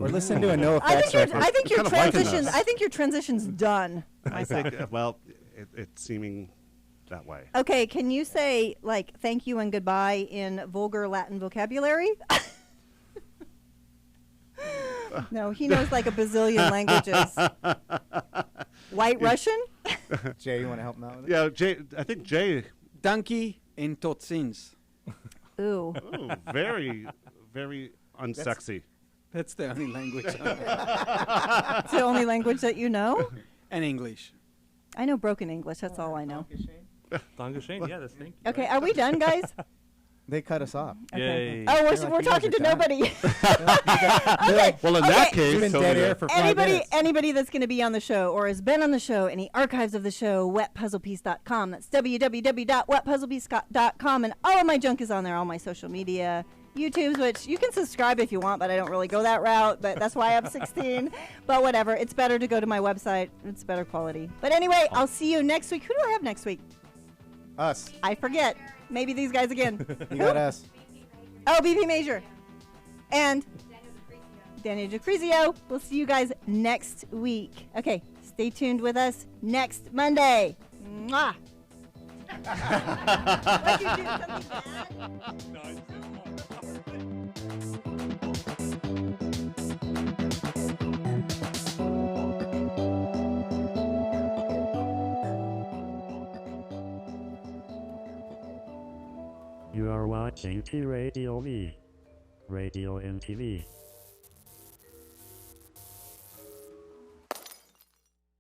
Speaker 3: Or listen to a No
Speaker 2: I
Speaker 3: Effects
Speaker 2: think,
Speaker 3: record.
Speaker 2: I think your
Speaker 5: kind of liking
Speaker 2: transition.
Speaker 5: this.
Speaker 2: I think your transition's done.
Speaker 5: I think, well, it's seeming that way.
Speaker 2: Okay, can you say like thank you and goodbye in vulgar Latin vocabulary? No, he knows like a bazillion languages. White Russian?
Speaker 3: Jay, you want to help him out with it?
Speaker 5: Yeah, Jay. I think Jay.
Speaker 7: Danke in totsins.
Speaker 2: Ooh.
Speaker 5: Ooh, very, very unsexy.
Speaker 7: That's the only language.
Speaker 2: It's the only language that you know?
Speaker 7: And English.
Speaker 2: I know broken English. That's all I know.
Speaker 4: Dankeschön, yeah, that's thank you.
Speaker 2: Okay, are we done, guys?
Speaker 3: They cut us off.
Speaker 4: Yay.
Speaker 2: Oh,
Speaker 3: They're like,
Speaker 2: we're
Speaker 3: "You guys
Speaker 2: talking
Speaker 3: are
Speaker 2: to
Speaker 3: done."
Speaker 2: nobody.
Speaker 3: Okay.
Speaker 5: Well, in that
Speaker 3: You've
Speaker 5: case,
Speaker 3: been dead air for 5 minutes.
Speaker 2: Anybody that's going to be on the show or has been on the show, any archives of the show, wetpuzzlepiece.com. That's www.wetpuzzlepiece.com. And all of my junk is on there, all my social media, YouTubes, which you can subscribe if you want, but I don't really go that route. But that's why I have 16. But whatever. It's better to go to my website. It's better quality. But anyway, I'll see you next week. Who do I have next week?
Speaker 3: Us.
Speaker 2: I forget. Maybe these guys again.
Speaker 3: You got us.
Speaker 2: Oh, BP Major. And Daniel DeCrizio. We'll see you guys next week. Okay, stay tuned with us next Monday. Mwah. What'd you do? Something
Speaker 1: You are watching T Radio V, Radio and TV.